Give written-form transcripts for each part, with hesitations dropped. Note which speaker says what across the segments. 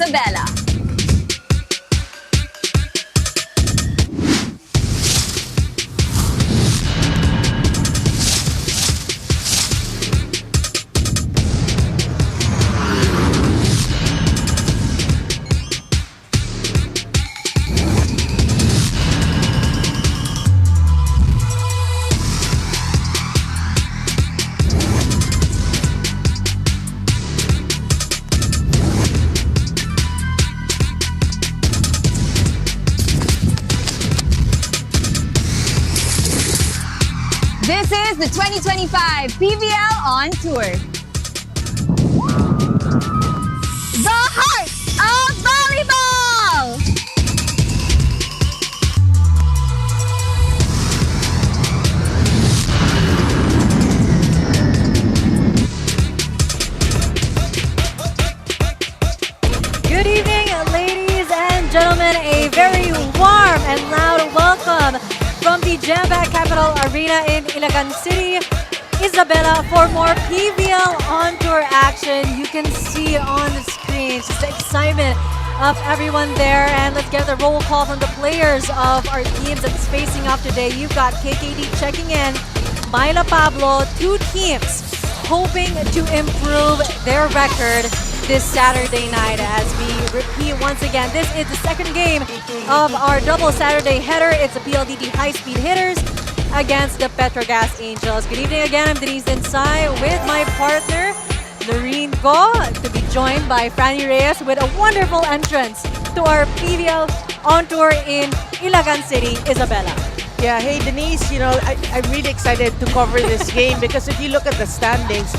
Speaker 1: Isabela. This is the 2025 PVL on Tour. The heart of volleyball!
Speaker 2: Good evening, ladies and gentlemen. A very warm and loud welcome from the Jam-Packed Capital Arena in Ilagan City, Isabela, for more PVL on tour action. You can see on the screen just the excitement of everyone there. And let's get the roll call from the players of our teams that's facing off today. You've got KKD checking in, Myla Pablo, two teams hoping to improve their record this Saturday night. As we repeat once again, this is the second game of our double Saturday header. It's the PLDT High Speed Hitters against the Petro Gazz Angels. Good evening again. I'm Denise Densai with my partner, Noreen Go, to be joined by Franny Reyes with a wonderful entrance to our PVL on tour in Ilagan City, Isabela.
Speaker 3: Yeah, hey Denise, I'm really excited to cover this game because if you look at the standings,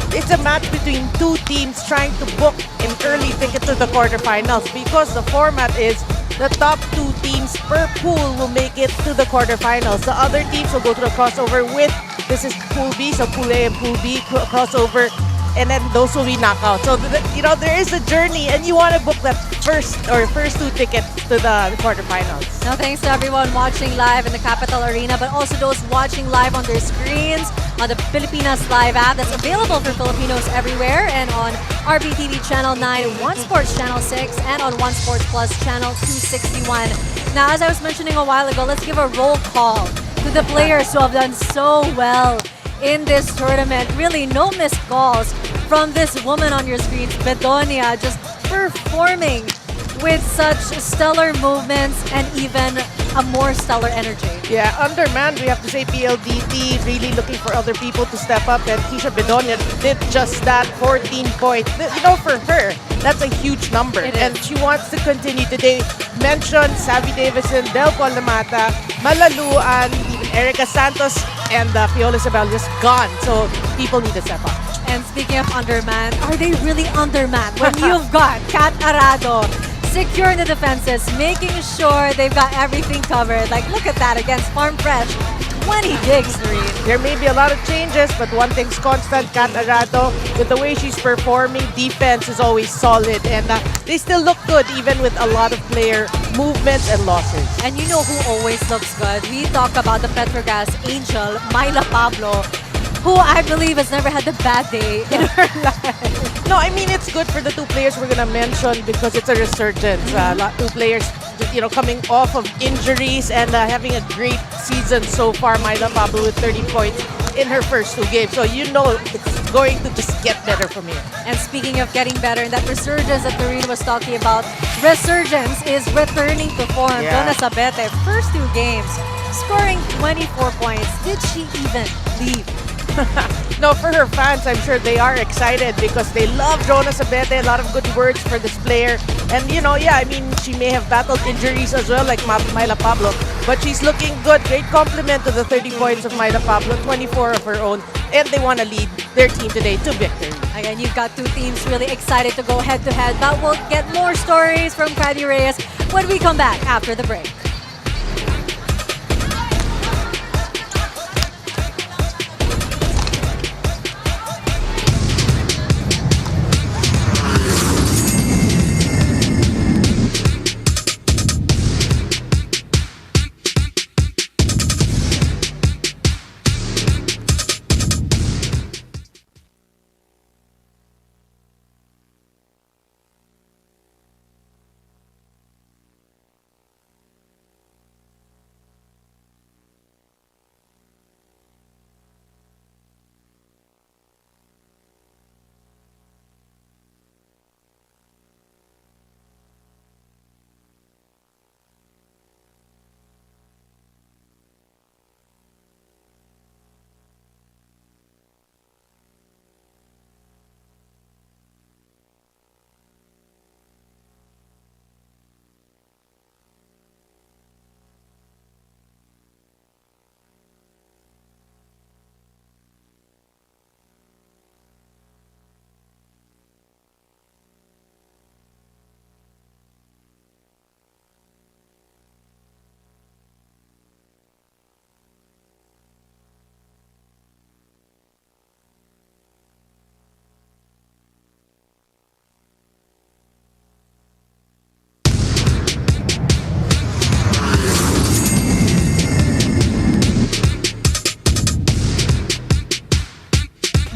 Speaker 3: it's a match between two teams trying to book an early ticket to the quarterfinals because the format is the top two teams per pool will make it to the quarterfinals. The other teams will go to the crossover with, this is Pool B, so Pool A and Pool B crossover, and then those will be knockouts. So, there is a journey and you want to book that first two tickets to the quarterfinals.
Speaker 2: Now, thanks to everyone watching live in the Capital Arena, but also those watching live on their screens, on the Pilipinas Live app that's available for Filipinos everywhere, and on RBTV Channel 9, One Sports Channel 6, and on One Sports Plus Channel 261. Now, as I was mentioning a while ago, let's give a roll call to the players who have done so well in this tournament. Really, no missed calls from this woman on your screens, Bedonia, just performing with such stellar movements and even a more stellar energy.
Speaker 3: Yeah, undermanned, we have to say PLDT really looking for other people to step up, and Keisha Bedonia did just that, 14 points. For her, that's a huge number. And she wants to continue today. Mention Savvy Davison, Del Polamata, Malaluan, even Erica Santos, and Fiola Isabel just gone. So people need to step up.
Speaker 2: And speaking of undermanned, are they really undermanned when you've got Kat Arado securing the defenses, making sure they've got everything covered? Like, look at that against Farm Fresh. 20 digs, Noreen.
Speaker 3: There may be a lot of changes, but one thing's constant, Kat Arado, with the way she's performing, defense is always solid. And they still look good, even with a lot of player movements and losses.
Speaker 2: And you know who always looks good? We talk about the Petro Gazz Angel, Myla Pablo, who I believe has never had a bad day in her life.
Speaker 3: No, I mean, it's good for the two players we're going to mention because it's a resurgence. Two players, coming off of injuries and having a great season so far. Myla Pablo with 30 points in her first two games. So it's going to just get better from here.
Speaker 2: And speaking of getting better, and that resurgence that Noreen was talking about, resurgence is returning to form.
Speaker 3: Yeah.
Speaker 2: Donna Sabete, first two games, scoring 24 points. Did she even leave?
Speaker 3: No, for her fans, I'm sure they are excited because they love Jonas Abete. A lot of good words for this player. And, she may have battled injuries as well, like Myla Pablo, but she's looking good. Great compliment to the 30 points of Myla Pablo, 24 of her own, and they want to lead their team today to victory.
Speaker 2: Again, you've got two teams really excited to go head-to-head, but we'll get more stories from Franny Reyes when we come back after the break.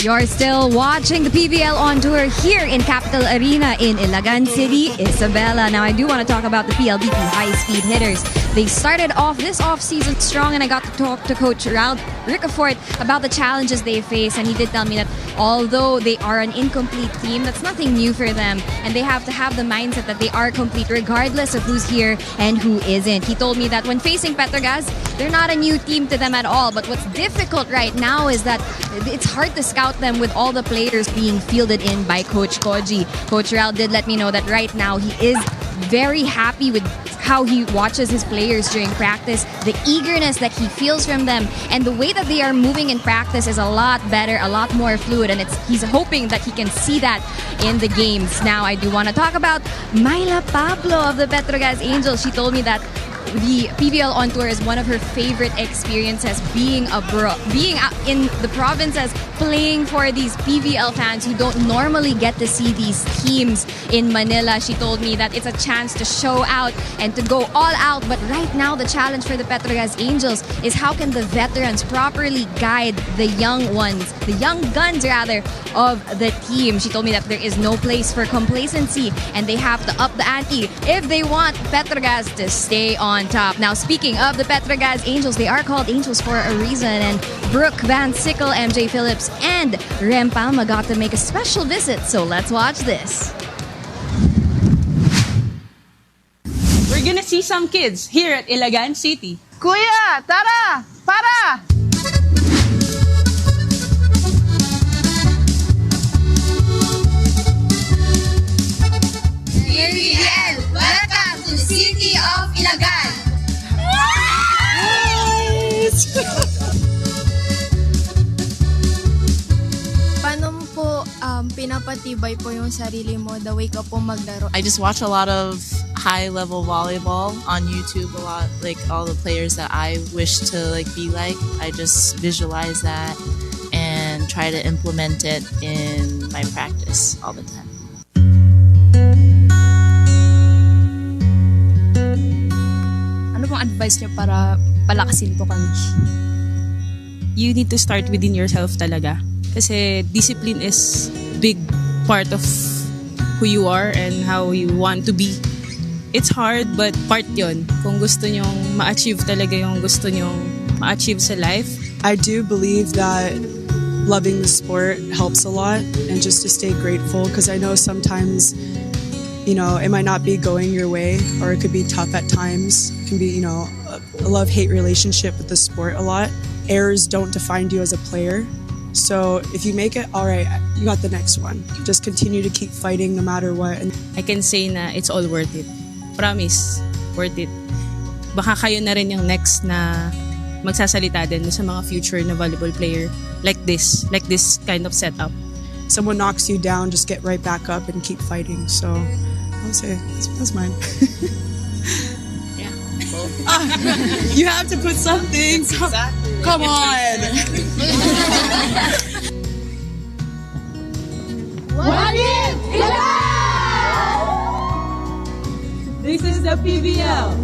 Speaker 1: You're still watching the PVL on tour here in Capital Arena in Ilagan City, Isabela. Now, I do want to talk about the PLDT High Speed Hitters. They started off this off-season strong, and I got to talk to Coach Ricafort about the challenges they face, and he did tell me that although they are an incomplete team, that's nothing new for them, and they have to have the mindset that they are complete regardless of who's here and who isn't. He told me that when facing Petro Gazz, they're not a new team to them at all, but what's difficult right now is that it's hard to scout them with all the players being fielded in by Coach Koji. Coach Ral did let me know that right now he is very happy with how he watches his players during practice, the eagerness that he feels from them, and the way that they are moving in practice is a lot better, a lot more fluid, and he's hoping that he can see that in the games. Now, I do want to talk about Myla Pablo of the Petro Gazz Angels. She told me that the PVL on tour is one of her favorite experiences, being out in the provinces, playing for these PVL fans who don't normally get to see these teams in Manila. She told me that it's a chance to show out and to go all out, but right now the challenge for the Petro Gazz Angels is how can the veterans properly guide the young ones, the young guns rather, of the team. She told me that there is no place for complacency and they have to up the ante if they want Petro Gazz to stay on top. Now, speaking of the Petro Gazz Angels, they are called Angels for a reason, and Brooke Van Sickle, MJ Phillips, and Rem Palma got to make a special visit, so let's watch this.
Speaker 4: We're gonna see some kids here at Ilagan City.
Speaker 5: Kuya, tara! Para!
Speaker 1: PVL, welcome to the city of Ilagan.
Speaker 6: Paano mo po pinapatibay po yung sarili mo the way ka po maglaro?
Speaker 7: I just watch a lot of high-level volleyball on YouTube a lot, like all the players that I wish to be like. I just visualize that and try to implement it in my practice all the time.
Speaker 4: Ano pong advice niyo para palakasin po kami? You need to start within yourself talaga. Kasi discipline is big part of who you are and how you want to be. It's hard, but part yon. Kung gusto nyong ma-achieve talaga yung gusto nyong ma-achieve sa life.
Speaker 8: I do believe that loving the sport helps a lot, and just to stay grateful, because I know sometimes, it might not be going your way, or it could be tough at times. It can be, a love-hate relationship with the sport a lot. Errors don't define you as a player. So if you make it, all right, you got the next one. Just continue to keep fighting no matter what. And
Speaker 4: I can say na it's all worth it. Promise, worth it. Baka kayo na rin yung next na magsasalita din sa mga future na volleyball player like this kind of setup.
Speaker 8: someone knocks you down, just get right back up and keep fighting. So I would say that's mine.
Speaker 4: Yeah.
Speaker 8: You have to put something. Come on.
Speaker 4: This is the PVL.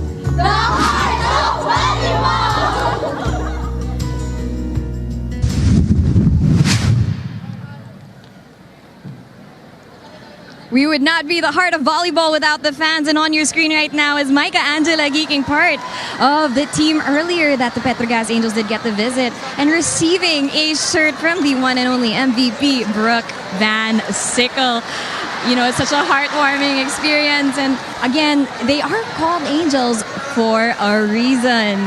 Speaker 1: We would not be the heart of volleyball without the fans, and on your screen right now is Micah Angela geeking part of the team earlier that the Petro Gazz Angels did get to visit and receiving a shirt from the one and only MVP, Brooke Van Sickle. It's such a heartwarming experience, and again, they are called Angels for a reason.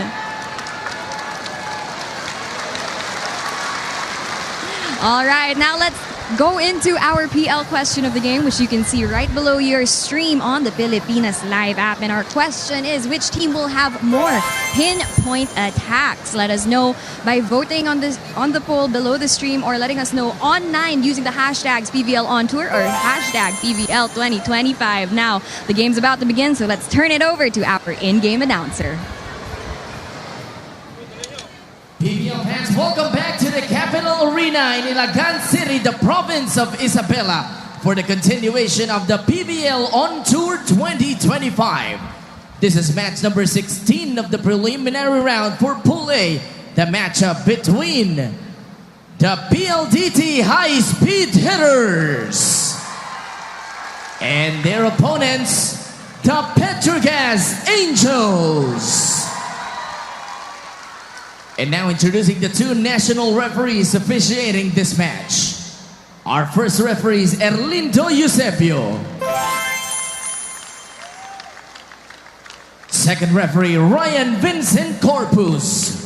Speaker 1: All right, now let's go into our PL question of the game, which you can see right below your stream on the Pilipinas Live app. And our question is, which team will have more pinpoint attacks? Let us know by voting on the poll below the stream, or letting us know online using the hashtags PVL on tour or hashtag PVL 2025. Now, the game's about to begin, so let's turn it over to our in-game announcer.
Speaker 9: PVL fans, welcome back to the Capital Arena in Ilagan City, the province of Isabela, for the continuation of the PVL On Tour 2025. This is match number 16 of the preliminary round for Pool A, the matchup between the PLDT High Speed Hitters. And their opponents, the Petro Gazz Angels. And now introducing the two national referees officiating this match. Our first referee is Erlindo Eusebio. Second referee, Ryan Vincent Corpus.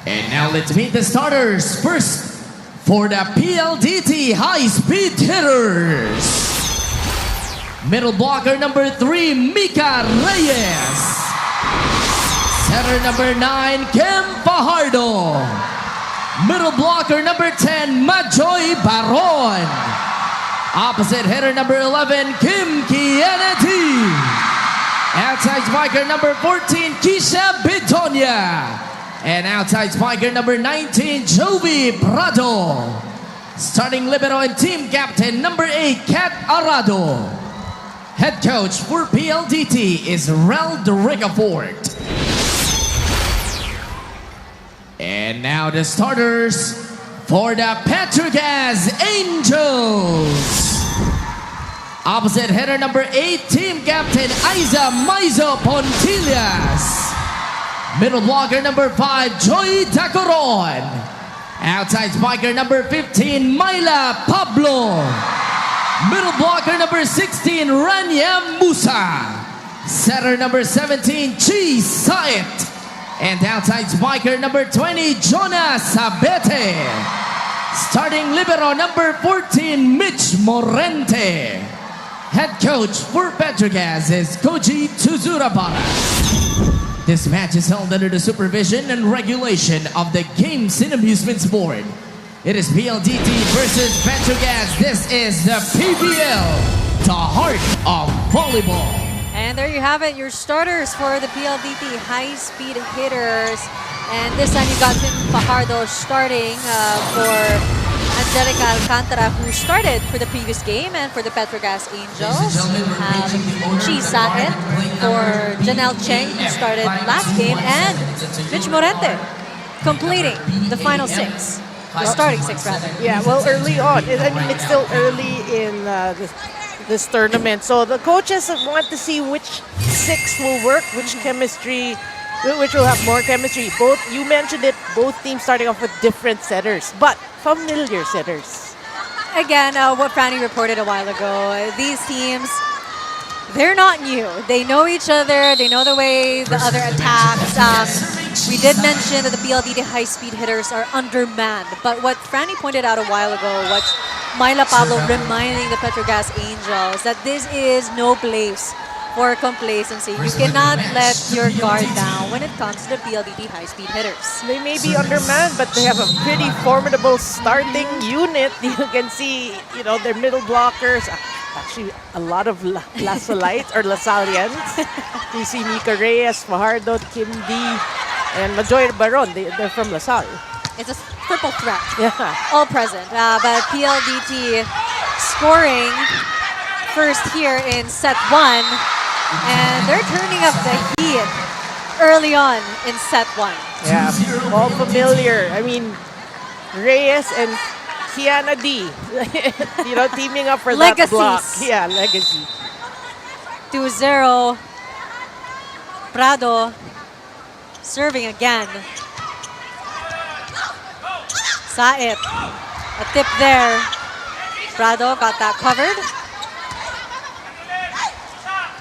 Speaker 9: And now let's meet the starters. First, for the PLDT High Speed Hitters. Middle blocker number 3, Mika Reyes. Setter number 9, Kim Fajardo. Middle blocker number 10, Majoy Baron. Opposite hitter number 11, Kim Kennedy. Outside spiker number 14, Kisha Bitonia. And outside spiker number 19, Jovi Prado. Starting libero and team captain number 8, Kat Arado. Head coach for PLDT is Rel Ricafort. And now the starters for the Petro Gazz Angels. Opposite hitter number 8, team captain Aiza Maizo Pontillas. Middle blocker number 5, Joy Tacoron. Outside spiker number 15, Myla Pablo. Middle blocker number 16, Rania Musa. Setter number 17, Chi Saet. And outside spiker number 20, Jonas Sabete. Starting libero number 14, Mitch Morente. Head coach for Petro Gazz is Koji Tuzurabara. This match is held under the supervision and regulation of the Games and Amusements Board. It is PLDT versus Petro Gazz. This is the PVL, the heart of volleyball.
Speaker 2: And there you have it, your starters for the PLDT High Speed Hitters. And this time you got Tim Fajardo starting for Angelica Alcantara, who started for the previous game, and for the Petro Gazz Angels, you have Chi Saet for Janelle Cheng, who started last game, and Mitch Morente completing the final 6. The starting 6, rather.
Speaker 3: Yeah, well, early on. I mean, it's still early in this tournament. So the coaches want to see which 6 will work, which will have more chemistry. Both, you mentioned it, both teams starting off with different setters, but familiar setters.
Speaker 2: Again, what Franny reported a while ago, these teams, they're not new. They know each other. They know the way the other attacks. We did mention that the PLDT High Speed Hitters are undermanned, but what Franny pointed out a while ago, what Myla Pablo reminding the Petro Gazz Angels, that this is no place for complacency. You cannot let your guard down when it comes to the PLDT High Speed Hitters.
Speaker 3: They may be undermanned, but they have a pretty formidable starting unit. You can see, their middle blockers. Actually, a lot of Lasalites or Lasalians. You see Mika Reyes, Fajardo, Kim D, and Majoy Baron. They're from LaSalle.
Speaker 2: It's a triple threat.
Speaker 3: Yeah.
Speaker 2: All present. But PLDT scoring first here in set 1. And they're turning up the heat early on in set 1.
Speaker 3: Yeah, all familiar. I mean, Reyes and Kiana D, teaming up for that block. Yeah, legacy.
Speaker 2: 2-0. Prado serving again. Saet. A tip there. Prado got that covered.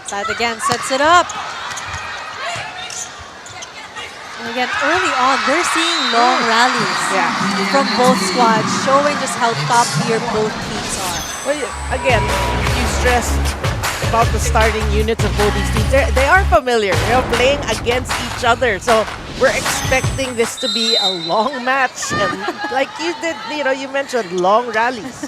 Speaker 2: Saet again sets it up. And again, early on, we're seeing long rallies from both squads, showing just how top tier both teams are.
Speaker 3: Well, again, you stressed about the starting units of both these teams. They are familiar. They're playing against each other. So we're expecting this to be a long match. And like you did, you mentioned long rallies.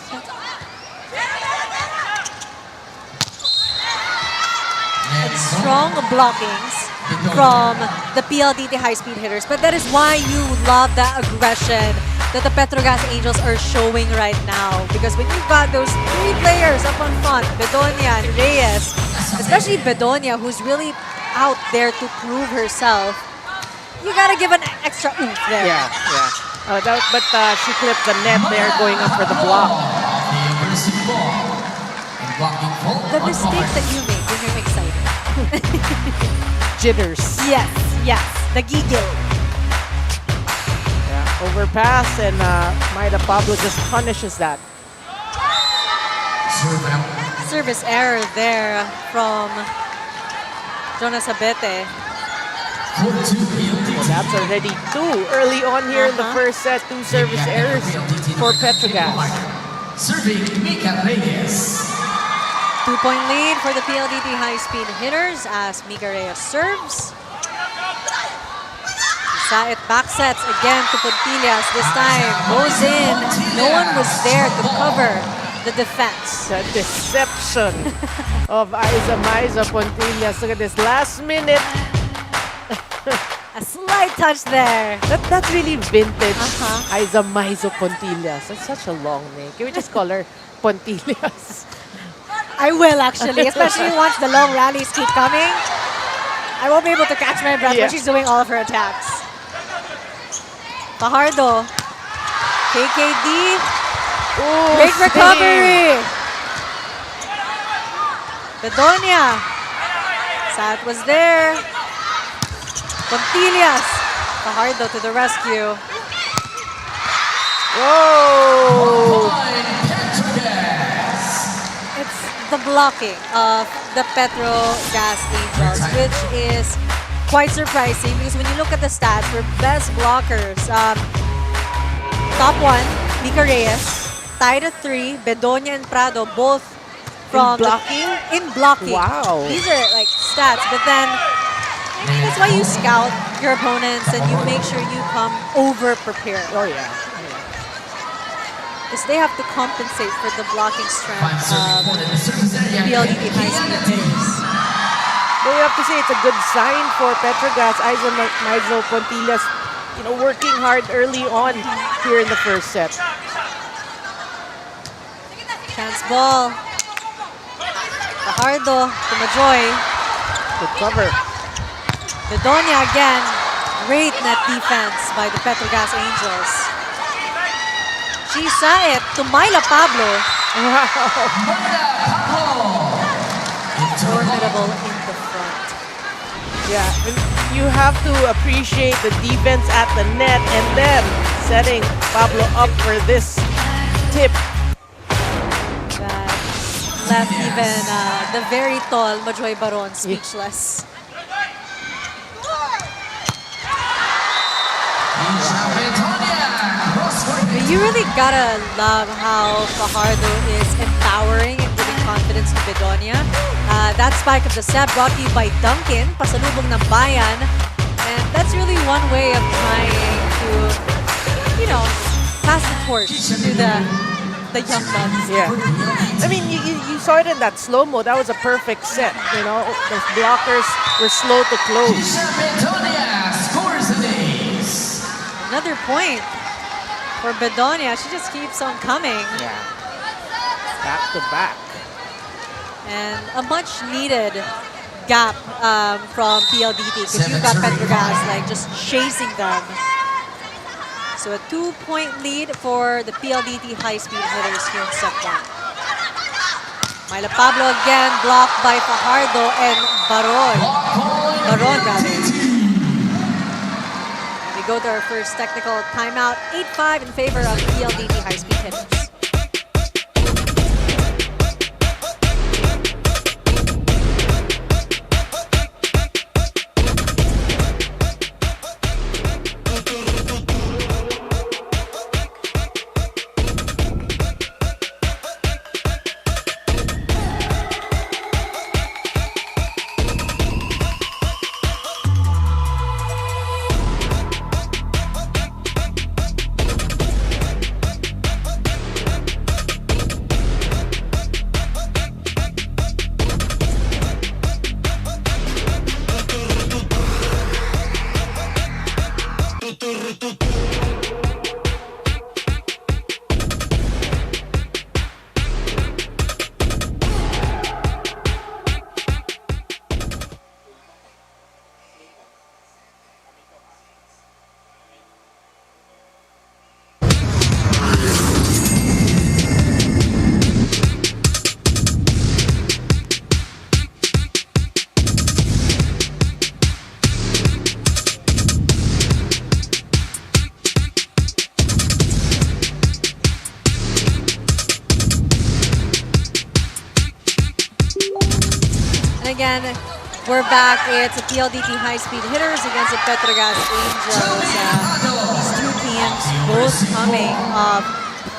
Speaker 2: and strong blockings from the PLDT High Speed Hitters. But that is why you love that aggression that the Petro Gazz Angels are showing right now. Because when you've got those three players up on front, Bedonia and Reyes, especially Bedonia, who's really out there to prove herself, you gotta give an extra oomph there.
Speaker 3: Yeah. But she clipped the net there going up for the block.
Speaker 2: The mistakes that you make when you're excited.
Speaker 3: Jitters.
Speaker 2: Yes. The giggle.
Speaker 3: Yeah, overpass and Maida Pablo just punishes that.
Speaker 2: Service error there from Jonas Abete.
Speaker 3: Well, that's already two early on here in the first set. Two service errors for Petro Gazz.
Speaker 9: Serving Mika Reyes.
Speaker 2: 2-point lead for the PLDT High Speed Hitters as Mika Reyes serves. Saet back sets again to Pontillas. This time goes in. No one was there to cover the defense.
Speaker 3: The deception of Maiza Pontillas. Look at this last minute.
Speaker 2: A slight touch there.
Speaker 3: That's really vintage Maiza Pontillas. That's such a long name. Can we just call her Pontillas?
Speaker 2: I will actually, especially once the long rallies keep coming. I won't be able to catch my breath when she's doing all of her attacks. Fajardo. KKD.
Speaker 3: Ooh,
Speaker 2: Great recovery. Bedonia. Sat was there. Pontillas. Fajardo to the rescue.
Speaker 3: Whoa!
Speaker 2: It's the blocking of the Petro Gazz Angels, which is quite surprising because when you look at the stats for best blockers, top one, Mika Reyes, tied at 3, Bedonia and Prado, both from in blocking.
Speaker 3: Wow.
Speaker 2: These are like stats, but then that's why you scout your opponents and you make sure you come over prepared.
Speaker 3: Oh yeah.
Speaker 2: Because they have to compensate for the blocking strength of PLDT High Speed Hitters.
Speaker 3: But we have to say it's a good sign for Petro Gazz. Maiza Pontillas, working hard early on here in the first set.
Speaker 2: Chance ball. Fajardo to Majoy.
Speaker 3: Good cover.
Speaker 2: Bedonia again. Great net defense by the Petro Gazz Angels. She saw it to Myla Pablo. Formidable in the front.
Speaker 3: Yeah, and you have to appreciate the defense at the net and then setting Pablo up for this tip.
Speaker 2: That left even the very tall Majoy Baron speechless. You really gotta love how Fajardo is empowering and giving confidence to Bedonia. That spike of the set brought to you by Duncan, pasalubong ng bayan. And that's really one way of trying to, pass the torch to the young guns.
Speaker 3: Yeah. I mean, you saw it in that slow-mo. That was a perfect set, The blockers were slow to close.
Speaker 2: Another point for Bedonia. She just keeps on coming.
Speaker 3: Yeah. Back to back.
Speaker 2: And a much needed gap from PLDT because you've got Petro Gazz just chasing them. So a 2-point lead for the PLDT High Speed Hitters here in set 1. Myla Pablo again blocked by Fajardo and Baron. Baron rather. We go to our first technical timeout. 8-5 in favor of PLDT High Speed Hitters. again, we're back. It's the PLDT High Speed Hitters against the Petro Gazz Angels. These two teams both coming off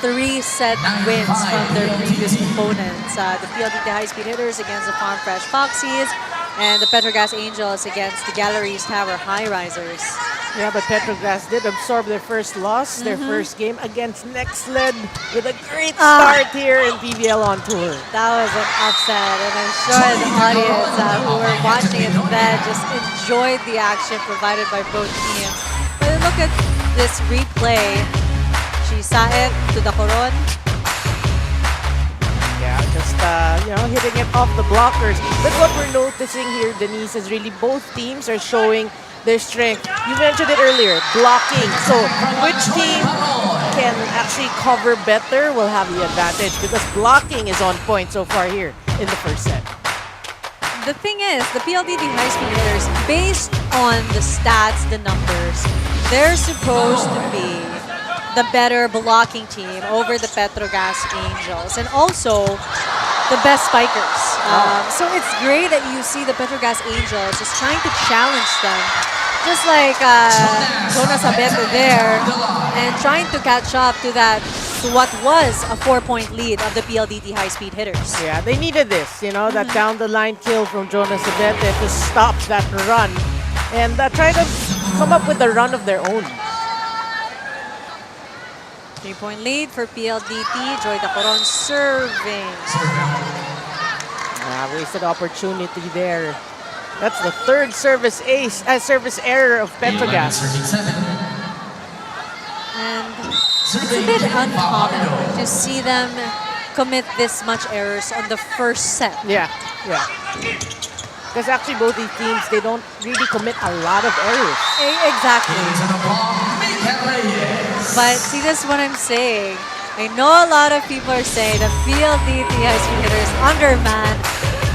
Speaker 2: 3-set wins from their previous opponents. The PLDT High Speed Hitters against the Farm Fresh Foxies, and the Petro Gazz Angels against the Galleries Tower High Risers.
Speaker 3: Yeah, but Petro Gazz did absorb their first loss, their first game against Next Led with a great start here in PVL on tour.
Speaker 2: That was an upset, and I'm sure the audience who were watching it then just enjoyed the action provided by both teams. But look at this replay. Chisaet to the Coron.
Speaker 3: Yeah, just hitting it off the blockers. But what we're noticing here, Denise, is really both teams are showing their strength. You mentioned it earlier, blocking. So which team can actually cover better will have the advantage because blocking is on point so far here in the first set.
Speaker 2: The thing is, the PLDT High Speed Hitters, based on the stats, the numbers, they're supposed to be the better blocking team over the Petro Gazz Angels, and also the best spikers. So it's great that you see the Petro Gazz Angels just trying to challenge them, just like Jonas Abete there, and trying to catch up to what was a 4-point lead of the PLDT High Speed Hitters.
Speaker 3: Yeah, they needed this, that down the line kill from Jonas Abete to stop that run and try to come up with a run of their own.
Speaker 2: 3-point lead for PLDT. Joy Dacoron serving.
Speaker 3: Wasted opportunity there. That's the third service error of Petro Gazz.
Speaker 2: And it's a bit uncommon to see them commit this much errors on the first set.
Speaker 3: Yeah. Because actually both these teams, they don't really commit a lot of errors.
Speaker 2: Exactly. But see, that's what I'm saying. I know a lot of people are saying that PLDT High Speed Hitters undermanned.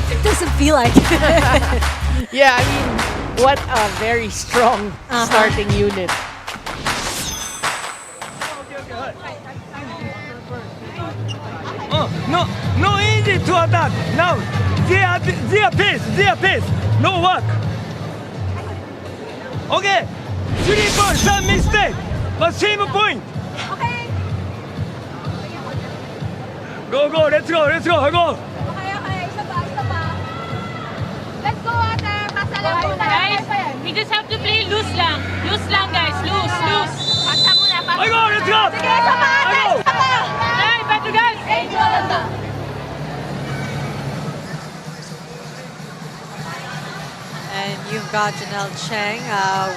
Speaker 2: It doesn't feel like it.
Speaker 3: Yeah, I mean, what a very strong starting unit.
Speaker 10: No easy to attack. Now, their pace, no work. Okay, 3 points, some mistake, but same point.
Speaker 6: Okay.
Speaker 10: Go, let's go,
Speaker 6: Okay. Isa pa. Let's go, ate. Pasa lang muna.
Speaker 11: Guys, we just have to play loose lang. Loose lang, guys. Loose.
Speaker 6: Pasa muna.
Speaker 10: I go, let's go.
Speaker 6: Sige, isa pa, ate. Isa pa.
Speaker 11: Hey, Petro Gazz.
Speaker 6: Angel.
Speaker 2: And you've got Janelle Cheng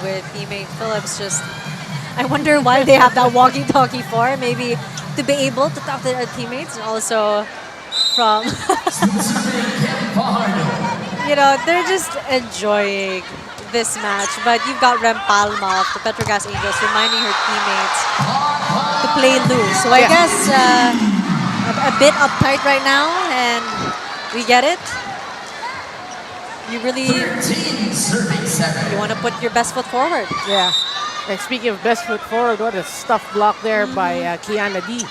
Speaker 2: with teammate Phillips just... I wonder why they have that walkie-talkie for. Maybe to be able to talk to their teammates, and also from... they're just enjoying this match. But you've got Rem Palma of the Petro Gazz Angels reminding her teammates to play loose. So I guess a bit uptight right now, and we get it. You really you want to put your best foot forward.
Speaker 3: Yeah. And speaking of best foot forward, what a stuffed block there by Kiana D.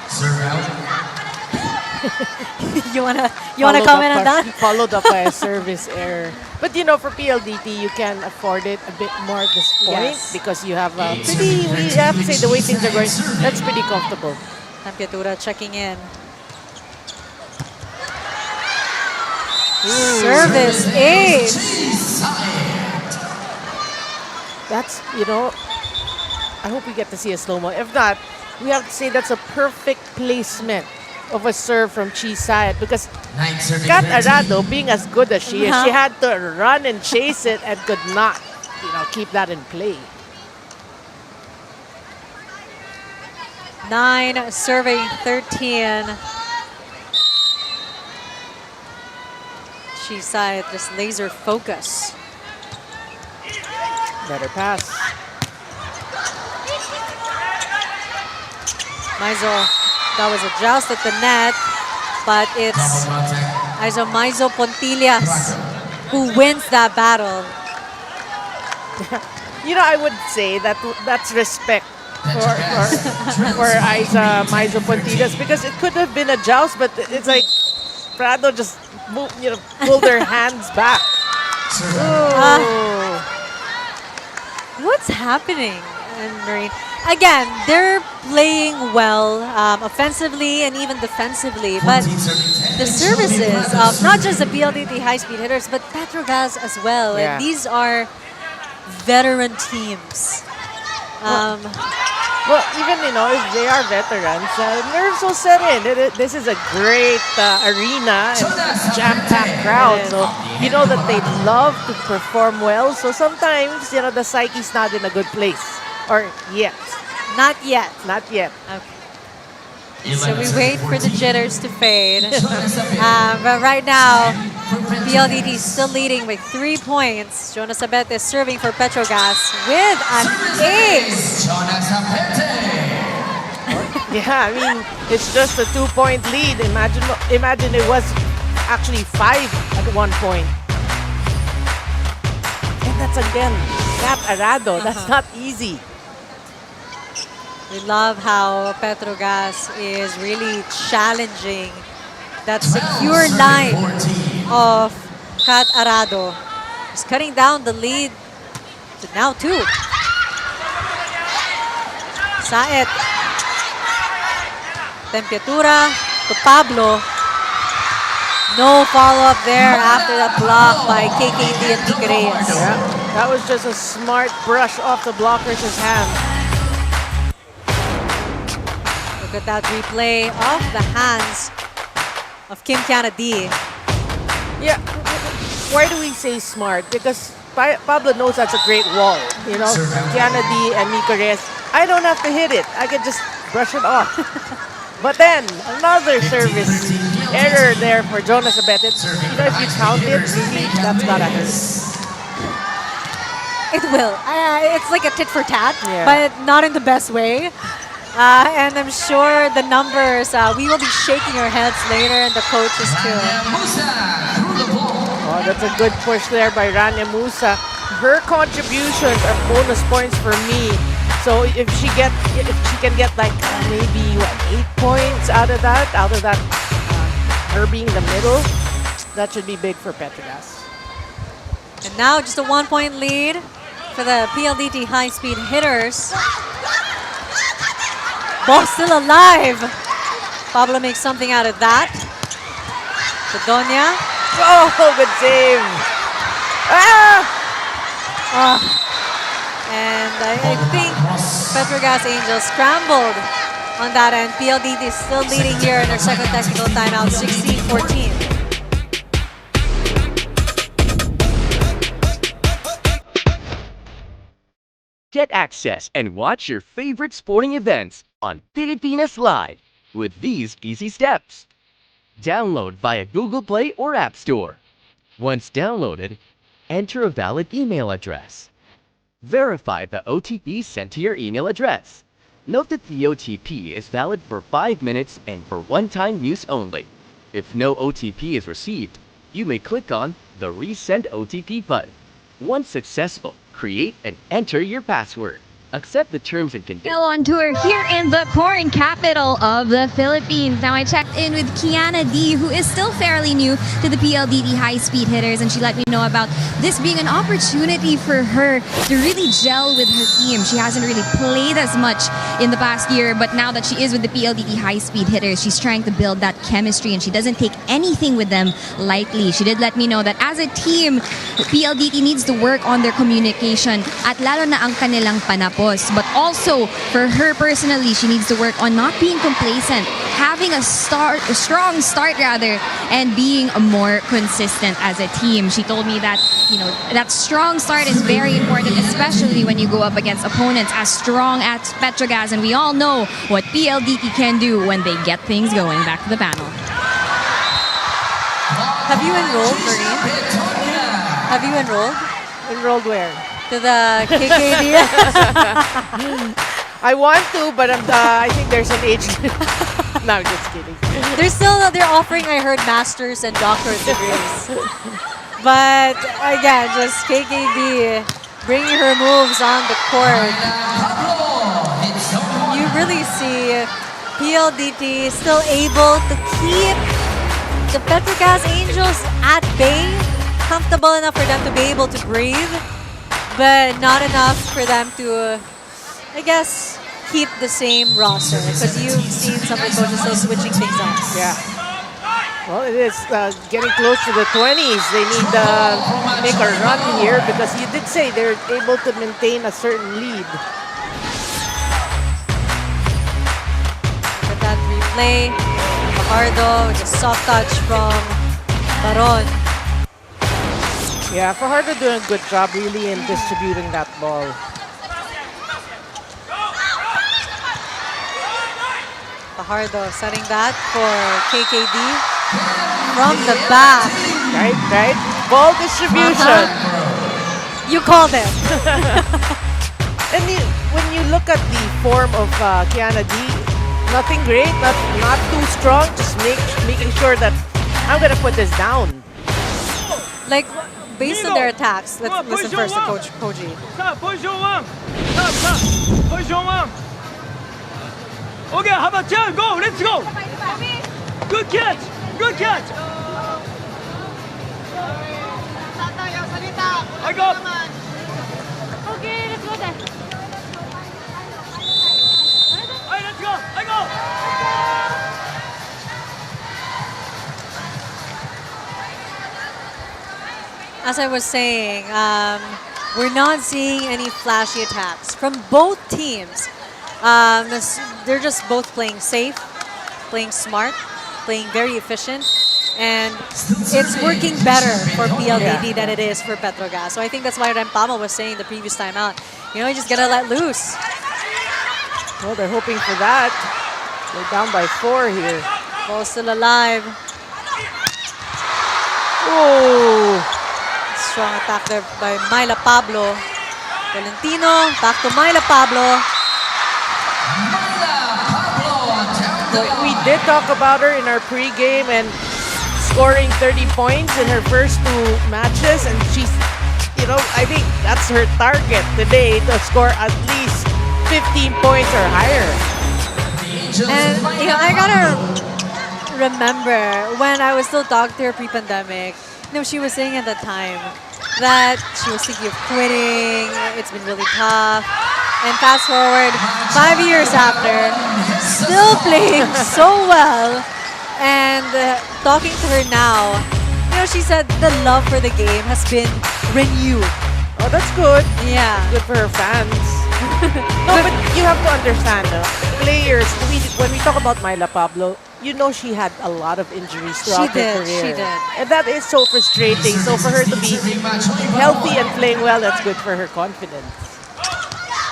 Speaker 9: Serve out.
Speaker 2: you wanna comment on that?
Speaker 3: Followed up by a service error. But for PLDT, you can afford it a bit more at this point because you have we have to say the way things are going, that's pretty comfortable.
Speaker 2: Tampiatura checking in. Service ace.
Speaker 3: That's, I hope we get to see a slow-mo. If not, we have to say that's a perfect placement of a serve from Chi Sayat because Kat Arado, being as good as she is, she had to run and chase it and could not, keep that in play.
Speaker 2: 9 serving 13. Chi just laser focus.
Speaker 3: Better pass.
Speaker 2: Maizo, that was a joust at the net, but it's Maizo Pontillas who wins that battle.
Speaker 3: I would say that's respect for Maizo Pontillas because it could have been a joust, but it's like Prado just pull their hands back. Oh.
Speaker 2: What's happening, Marine? Again, they're playing well offensively and even defensively, but the services of not just the PLDT High Speed Hitters, but Petro Gazz as well.
Speaker 3: Yeah.
Speaker 2: And these are veteran teams.
Speaker 3: Well, even, if they are veterans, nerves will set in. This is a great arena and jam-packed crowd. So, you know that they love to perform well. So sometimes, the psyche's not in a good place. Or yet.
Speaker 2: Not yet.
Speaker 3: Not yet.
Speaker 2: Okay. So we wait for the jitters to fade. But right now, PLDT is still leading by 3 points. Jonas Abete is serving for Petro Gazz with an ace.
Speaker 3: Yeah, I mean, it's just a 2-point lead. Imagine it was actually 5 at one point. And that's again, that Arado. That's not easy.
Speaker 2: We love how Petro Gazz is really challenging that secure line of Kat Arado. He's cutting down the lead to now 2. Saet. Temperatura to Pablo. No follow-up there after that block by KKD and Nick Reyes.
Speaker 3: Yeah, that was just a smart brush off the blocker's hand.
Speaker 2: Look at that replay of the hands of Kim Kennedy.
Speaker 3: Yeah, why do we say smart? Because Pablo knows that's a great wall. Kennedy and Nico Reyes, I don't have to hit it. I can just brush it off. But then, another service error there for Jonas Abete. If you count it, really, that's gotta hurt.
Speaker 2: It will. It's like a tit for tat,
Speaker 3: Yeah.
Speaker 2: but not in the best way. And I'm sure the numbers, we will be shaking our heads later, and the coaches too.
Speaker 3: Oh, that's a good push there by Rania Musa. Her contributions are bonus points for me. So if she can get like maybe 8 points out of that, her being the middle, that should be big for Petro Gazz.
Speaker 2: And now just a 1-point lead for the PLDT High Speed Hitters. Ball still alive. Pablo makes something out of that. Bedonia.
Speaker 3: Oh, good save.
Speaker 2: And I think Petro Gazz Angels scrambled on that end. PLDT is still leading here in their second technical timeout, 16-14.
Speaker 12: Get access and watch your favorite sporting events on Pilipinas Live with these easy steps. Download via Google Play or App Store. Once downloaded, enter a valid email address. Verify the OTP sent to your email address. Note that the OTP is valid for 5 minutes and for one-time use only. If no OTP is received, you may click on the Resend OTP button. Once successful, create and enter your password. Accept the terms and conditions.
Speaker 1: On tour here in the corn capital of the Philippines. Now I checked in with Kiana D, who is still fairly new to the PLDT High Speed Hitters, and she let me know about this being an opportunity for her to really gel with her team. She hasn't really played as much in the past year, but now that she is with the PLDT High Speed Hitters, she's trying to build that chemistry, and she doesn't take anything with them lightly. She did let me know that as a team, PLDT needs to work on their communication at lalo na ang kanilang panapos. But also, for her personally, she needs to work on not being complacent, having a strong start rather, and being more consistent as a team. She told me that, that strong start is very important, especially when you go up against opponents as strong as Petro Gazz, and we all know what PLDT can do when they get things going. Back to the panel.
Speaker 2: Have you enrolled, Marine? Have you enrolled?
Speaker 3: Enrolled where?
Speaker 2: To the KKD?
Speaker 3: I want to, but I think there's an age. No, I'm just kidding.
Speaker 2: They're offering, I heard, master's and doctorate degrees. But again, just KKD bringing her moves on the court. You really see PLDT still able to keep the Petro Gazz Angels at bay, comfortable enough for them to be able to breathe, but not enough for them to, I guess, keep the same roster. Because you've seen some of the coaches still switching things up.
Speaker 3: Yeah. Well, it is getting close to the 20s. They need to make a run here because you did say they're able to maintain a certain lead.
Speaker 2: Look at that replay. Fajardo with a soft touch from Baron.
Speaker 3: Yeah, Fajardo doing a good job really in distributing that ball.
Speaker 2: Fajardo setting that for KKD from the back.
Speaker 3: Right? Ball distribution.
Speaker 2: You called it.
Speaker 3: And when you look at the form of Kiana D, nothing great, not too strong, just making sure that I'm gonna put this down.
Speaker 2: Like, based on their attacks, let's listen first to Coach Koji.
Speaker 10: Okay, how about you? Go, let's go. Good catch. I got.
Speaker 11: Okay, let's go then.
Speaker 10: All right, let's go. I go.
Speaker 2: As I was saying, we're not seeing any flashy attacks from both teams. They're just both playing safe, playing smart, playing very efficient, and it's working better for PLDT than it is for Petro Gazz. So I think that's why Rempama was saying the previous timeout, you just gotta let loose.
Speaker 3: Well, they're hoping for that. They're down by 4 here.
Speaker 2: Ball still alive.
Speaker 3: Oh!
Speaker 2: Strong attack there by Myla Pablo. Tolentino, back to Myla Pablo.
Speaker 3: We did talk about her in our pregame and scoring 30 points in her first 2 matches, and she's, I think that's her target today, to score at least 15 points or higher.
Speaker 2: And I gotta remember when I was still talking to her pre-pandemic, she was saying at the time that she was thinking of quitting. It's been really tough. And fast forward 5 years after, still playing so well. And talking to her now, she said the love for the game has been renewed.
Speaker 3: Oh, that's good.
Speaker 2: Yeah.
Speaker 3: Good for her fans. No, but you have to understand, players, when we talk about Myla Pablo, she had a lot of injuries throughout her career.
Speaker 2: She did.
Speaker 3: And that is so frustrating. So for her to be healthy and playing well, that's good for her confidence.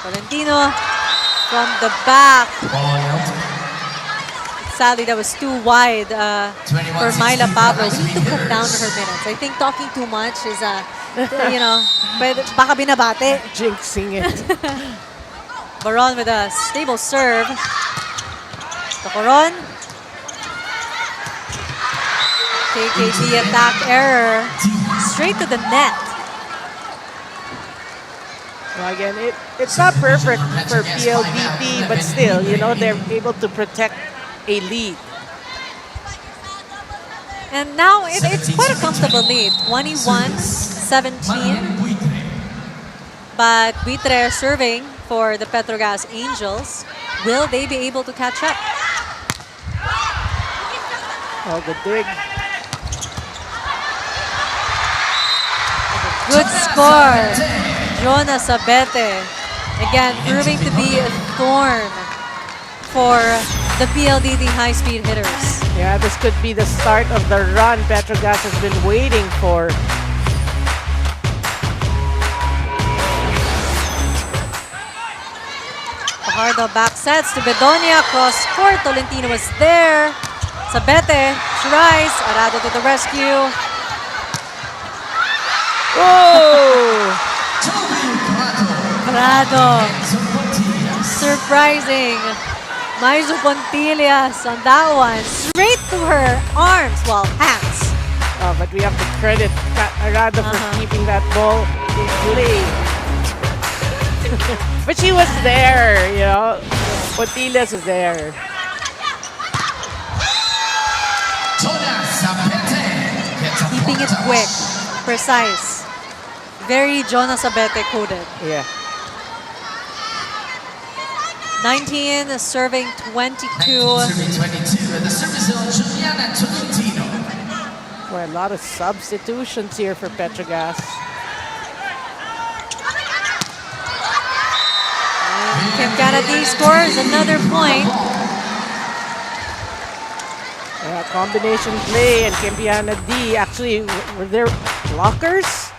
Speaker 2: Valentino from the back. Sadly, that was too wide for Myla Pablo. We need to cut down her minutes. I think talking too much is, baka binabate.
Speaker 3: Jinxing it.
Speaker 2: Baron with a stable serve. Tocoron. KKD attack error. Straight to the net.
Speaker 3: Well, again, it's not perfect for PLDT, but still, they're able to protect a lead.
Speaker 2: And now it's quite a comfortable lead, 21-17. But Buitre serving for the Petro Gazz Angels. Will they be able to catch up?
Speaker 3: Oh, good dig.
Speaker 2: Good score. Jonas Abete. Again, proving to be a thorn for the PLDT High Speed Hitters.
Speaker 3: Yeah, this could be the start of the run Petro Gazz has been waiting for.
Speaker 2: Fajardo back sets to Bedonia. Cross court. Tolentino was there. Sabete tries. Arado to the rescue.
Speaker 3: Oh!
Speaker 2: Prado. Surprising. Maizu Pontillas on that one. Straight to her arms. Well, hands.
Speaker 3: Oh, but we have to credit Arado for keeping that ball in play. But she was there, Pontillas was there.
Speaker 2: keeping it quick, precise. Very Jonas Abete coded.
Speaker 3: Yeah.
Speaker 2: 19 serving 22.
Speaker 9: Serving 22 at the service zone, Juliana Tolentino.
Speaker 3: Well, a lot of substitutions here for Petro Gazz.
Speaker 2: And Kim Kennedy scores another point.
Speaker 3: Yeah, combination play and Kimpiana D. Actually, were there blockers?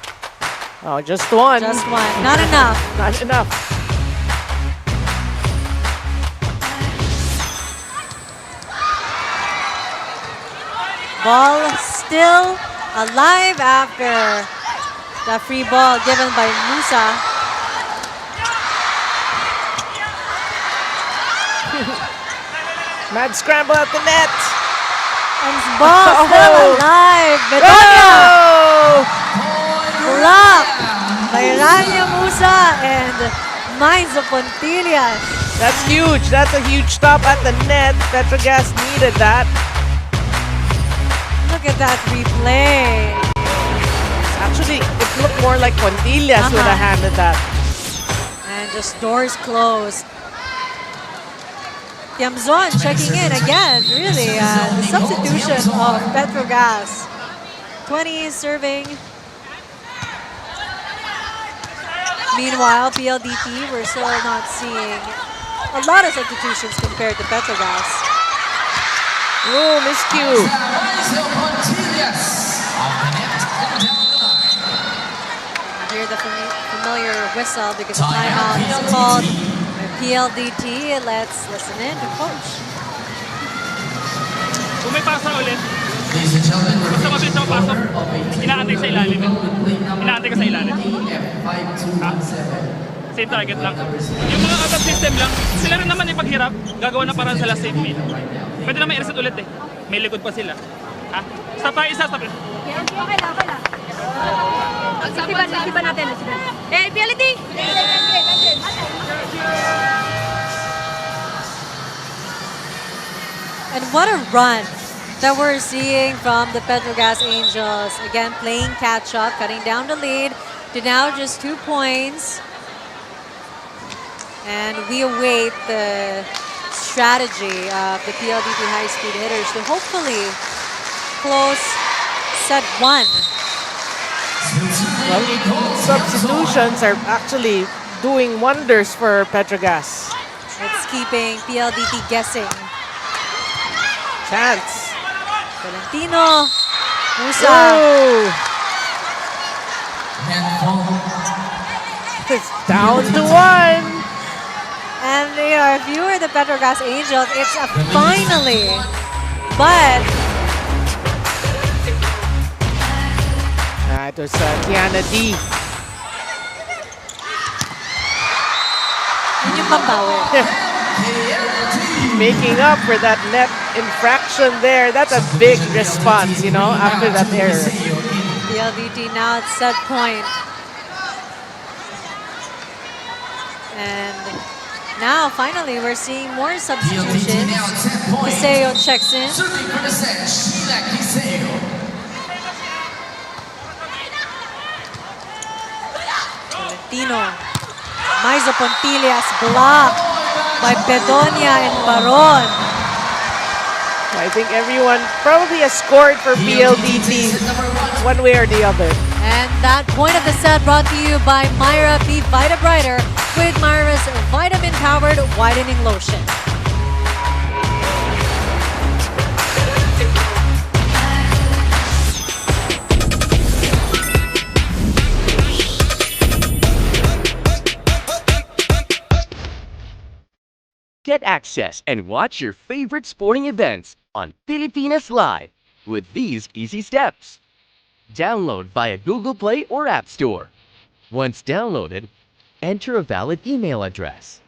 Speaker 3: Oh, just one.
Speaker 2: Just one. Not enough.
Speaker 3: Not enough.
Speaker 2: Ball still alive after the free ball given by Musa.
Speaker 3: Mad scramble at the net.
Speaker 2: And ball still alive. Bedonia blocked by Rania Musa and Minds of Pontillas.
Speaker 3: That's huge. That's a huge stop at the net. Petro Gazz needed that.
Speaker 2: Look at that replay.
Speaker 3: Actually, it looked more like Pontillas would have handled that.
Speaker 2: And just doors closed. Tiamzon checking in again, really. The substitution of Petro Gazz. 20 serving. Meanwhile, PLDT, we're still not seeing a lot of substitutions compared to Petro Gazz.
Speaker 3: Oh, miscue.
Speaker 2: I hear the familiar whistle because the timeout is called by PLDT. Let's listen in to coach.
Speaker 10: Kung may pasa ulit,
Speaker 9: Ladies and gentlemen, we're
Speaker 10: basta mabilis ako pasok, inaantay sa ilalim. Inaantay ka sa ilalim. Same target lang. Yung mga out of system lang, sila rin naman ipaghirap, gagawa na parang sa last save meal. Pwede naman i-reset ulit eh. May likod pa sila. Ha? Stop tayo isa, stop.
Speaker 1: Okay lang. Siksiban natin. Eh, PLDT!
Speaker 2: And what a run that we're seeing from the Petro Gazz Angels. Again, playing catch-up, cutting down the lead to now just 2 points. And we await the strategy of the PLDT High Speed Hitters to hopefully close set 1.
Speaker 3: Well, substitutions are actually doing wonders for Petro Gazz.
Speaker 2: It's keeping PLDT guessing.
Speaker 3: Chance.
Speaker 2: Valentino, Musa.
Speaker 3: Oh. It's down to 1.
Speaker 2: And if you were the Petro Gazz Angels, it's a finally. But
Speaker 3: it was Kiana D.
Speaker 2: yun yung pambawi.
Speaker 3: Making up for that net infraction there. That's a big response, you know, after that error.
Speaker 2: PLDT now at set point. And now, finally, we're seeing more substitutions. Kiseo checks in. Valentino. Maizo Pontillas blocked by Bedonia and Baron.
Speaker 3: I think everyone probably has scored for PLDT one way or the other.
Speaker 2: And that point of the set brought to you by Myra Be Vita Brighter with Myra's vitamin-powered whitening lotion.
Speaker 12: Get access and watch your favorite sporting events on Pilipinas Live with these easy steps. Download via Google Play or App Store. Once downloaded, enter a valid email address.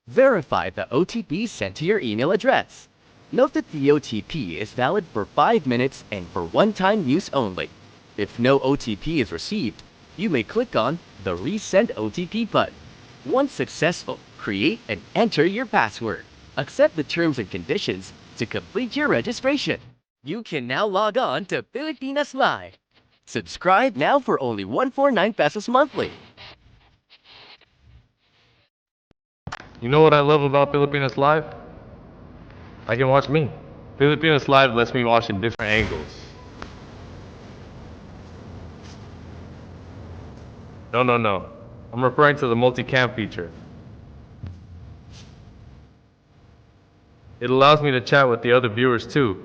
Speaker 12: Verify the OTP sent to your email address. Note that the OTP is valid for 5 minutes and for one-time use only. If no OTP is received, you may click on the Resend OTP button. Once successful, create and enter your password. Accept the terms and conditions to complete your registration. You can now log on to Pilipinas Live Subscribe now for only 149 pesos monthly.
Speaker 13: You know what I love about Filipinas Live? I can watch me. Filipinas Live lets me watch in different angles. No. I'm referring to the multicam feature. It allows me to chat with the other viewers too,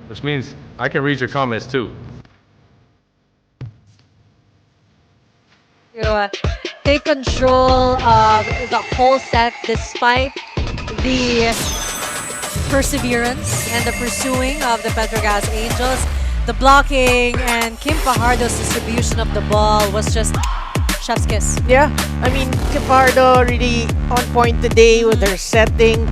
Speaker 13: which means I can read your comments too.
Speaker 2: To take control of the whole set despite the perseverance and the pursuing of the Petro Gazz Angels. The blocking and Kim Fajardo's distribution of the ball was just chef's kiss.
Speaker 3: Yeah, I mean, Kim Fajardo really on point today with her setting.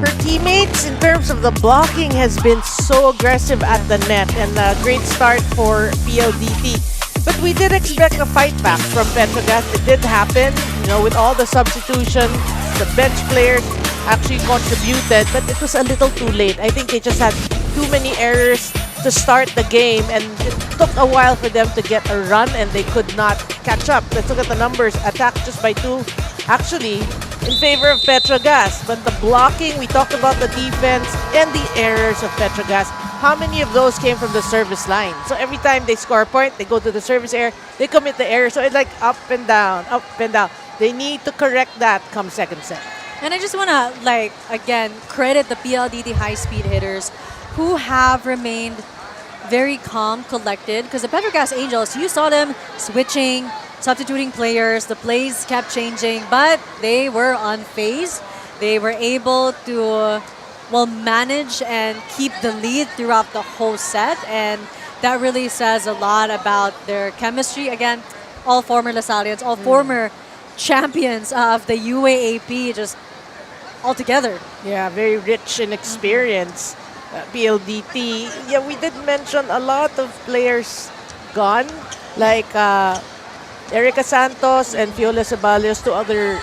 Speaker 3: Her teammates, in terms of the blocking, has been so aggressive at the net, and a great start for PLDT. But we did expect a fight back from Petro Gazz. It did happen, with all the substitutions, the bench players actually contributed, but it was a little too late. I think they just had too many errors to start the game, and it took a while for them to get a run, and they could not catch up. Let's look at the numbers. Attacked just by 2, actually, in favor of Petro Gazz. But the blocking, we talked about the defense and the errors of Petro Gazz. How many of those came from the service line? So every time they score a point, they go to the service area, they commit the error. So it's like up and down, up and down. They need to correct that come second set.
Speaker 2: And I just want to, again, credit the PLDT High Speed Hitters who have remained very calm, collected. Because the Petro Gazz Angels, you saw them switching, substituting players. The plays kept changing, but they were unfazed. They were able to, manage and keep the lead throughout the whole set. And that really says a lot about their chemistry. Again, all former Lasalians, all former champions of the UAAP, just all together.
Speaker 3: Yeah, very rich in experience. PLDT. Yeah, we did mention a lot of players gone, like Erica Santos and Fiola Ceballos to other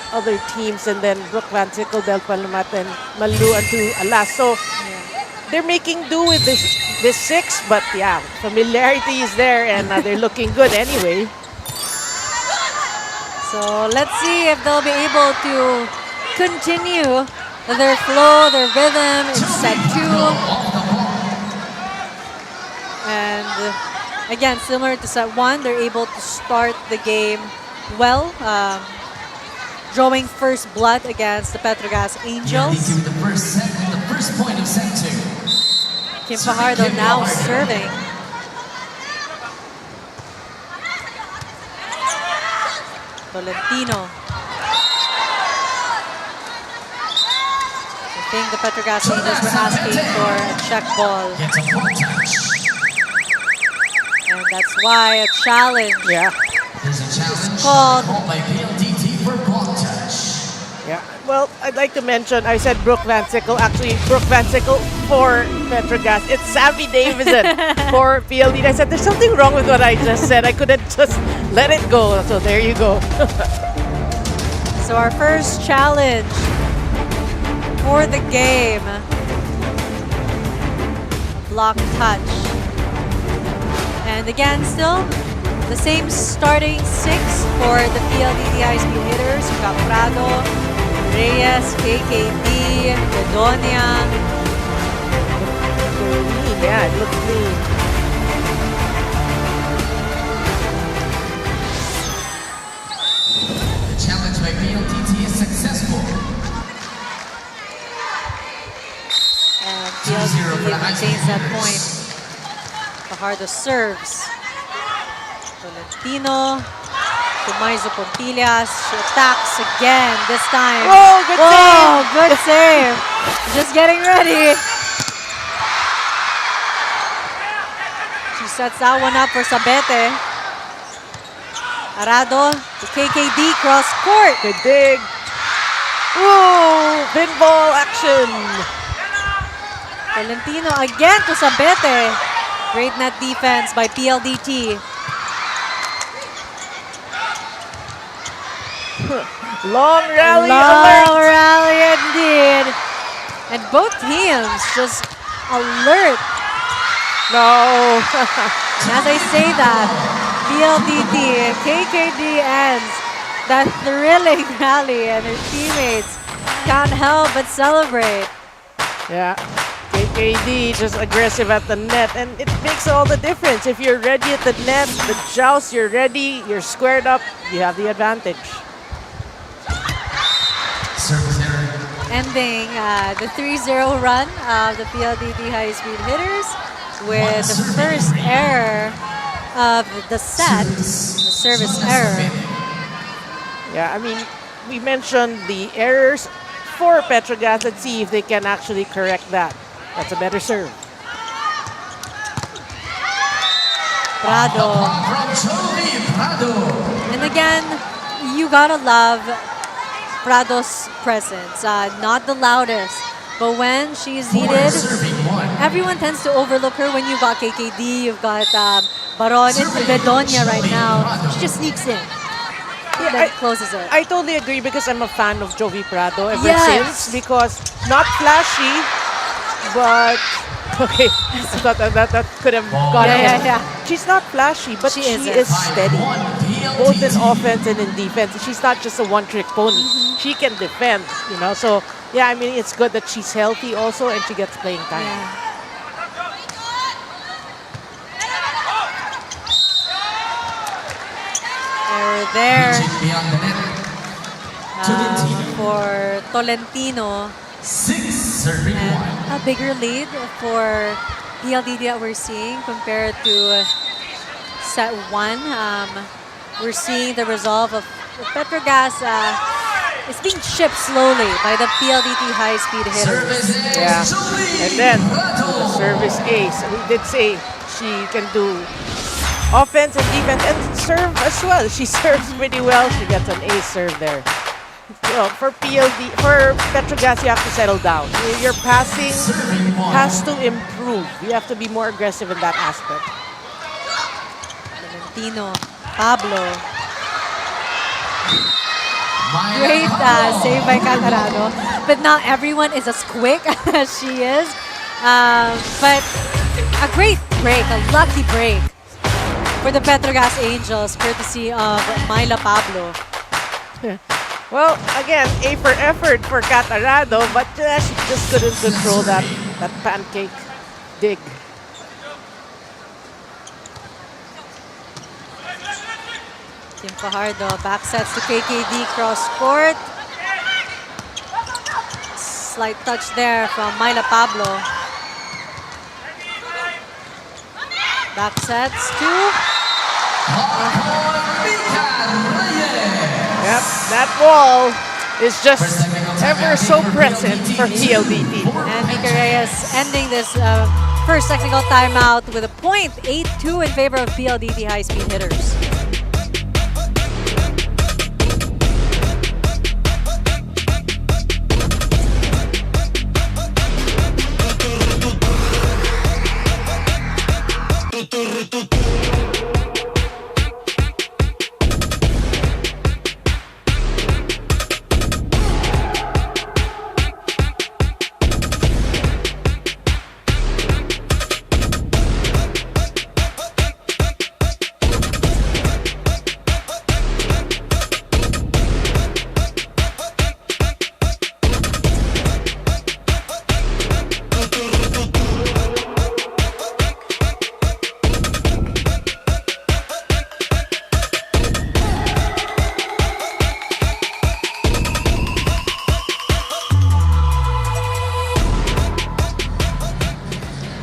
Speaker 3: teams, and then Brooke Van Sickle, Del Palomat, and Maluan to Alas. So they're making do with this 6, but yeah, familiarity is there, and they're looking good anyway.
Speaker 2: So let's see if they'll be able to continue their flow, their rhythm in set 2. And again, similar to set 1, they're able to start the game well, drawing first blood against the Petro Gazz Angels.
Speaker 9: The first set, the first point of set 2.
Speaker 2: Kim Fajardo now serving. Tolentino. I think the Petro Gazz Angels were asking for a check ball. And that's why a challenge is called
Speaker 9: by PLDT for block touch.
Speaker 3: Yeah, well, I'd like to mention, I said Brooke Van Sickle. Actually, Brooke Van Sickle for Petro Gazz. It's Savvy Davison for PLDT. I said, there's something wrong with what I just said. I couldn't just let it go. So there you go.
Speaker 2: So our first challenge for the game. Block touch. And again, still the same starting 6 for the PLDT High Speed Hitters. We've got Prado, Reyes, KKD, Bedonia.
Speaker 3: Yeah, it looks clean.
Speaker 9: The challenge by PLDT is successful.
Speaker 2: And PLDT maintains that point. Fajardo serves. Tolentino. Tumaizo Pontillas. She attacks again this time.
Speaker 3: Whoa, good save!
Speaker 2: Good save. Just getting ready. She sets that one up for Sabete. Arado to KKD cross court.
Speaker 3: Good dig. Woo! Pinball action.
Speaker 2: Tolentino again to Sabete. Great net defense by PLDT.
Speaker 3: Long rally
Speaker 2: Long
Speaker 3: alert.
Speaker 2: rally indeed. And both teams just alert
Speaker 3: No.
Speaker 2: As I say that, PLDT, KKD ends that thrilling rally and her teammates can't help but celebrate.
Speaker 3: Yeah. KKD just aggressive at the net, and it makes all the difference. If you're ready at the net, the joust, you're ready, you're squared up, you have the advantage.
Speaker 2: Ending the 3-0 run of the PLDT High Speed Hitters with the first error of the set, the service error.
Speaker 3: Yeah, I mean, we mentioned the errors for Petro Gazz. Let's see if they can actually correct that. That's a better serve.
Speaker 2: Prado. And again, you gotta love Prado's presence. Not the loudest, but when she's needed, everyone tends to overlook her. When you've got KKD, you've got Baron and Bedonia right now. She just sneaks in.
Speaker 3: Yeah,
Speaker 2: then closes it.
Speaker 3: I totally agree because I'm a fan of Jovi Prado ever
Speaker 2: Yes.
Speaker 3: since. Because not flashy, but okay, I thought that could have gone ahead. She's not flashy, but she is steady, both in offense and in defense. She's not just a one-trick pony. She can defend, you know. So yeah, I mean, it's good that she's healthy also and she gets playing time.
Speaker 2: Error there for Tolentino. And a bigger lead for PLDT that we're seeing compared to set 1. We're seeing the resolve of Petro Gazz. It's being chipped slowly by the PLDT High Speed Hitters.
Speaker 3: Yeah, and then the service ace. We did say she can do offense and defense and serve as well. She serves pretty well. She gets an ace serve there. So for Petro Gazz, you have to settle down. Your passing has to improve. You have to be more aggressive in that aspect.
Speaker 2: Valentino, Pablo. Great save by Catarado. But not everyone is as quick as she is. But a great break, a lucky break for the Petro Gazz Angels, courtesy of Myla Pablo.
Speaker 3: Well, again, A for effort for Catarado, but she just couldn't control that pancake dig.
Speaker 2: Tim Fajardo back sets to KKD cross court. Slight touch there from Myla Pablo. Back sets to
Speaker 3: Yep, that wall is just ever so present for PLDT.
Speaker 2: And Mika Reyes ending this first technical timeout with a point, 8-2 in favor of PLDT High Speed Hitters.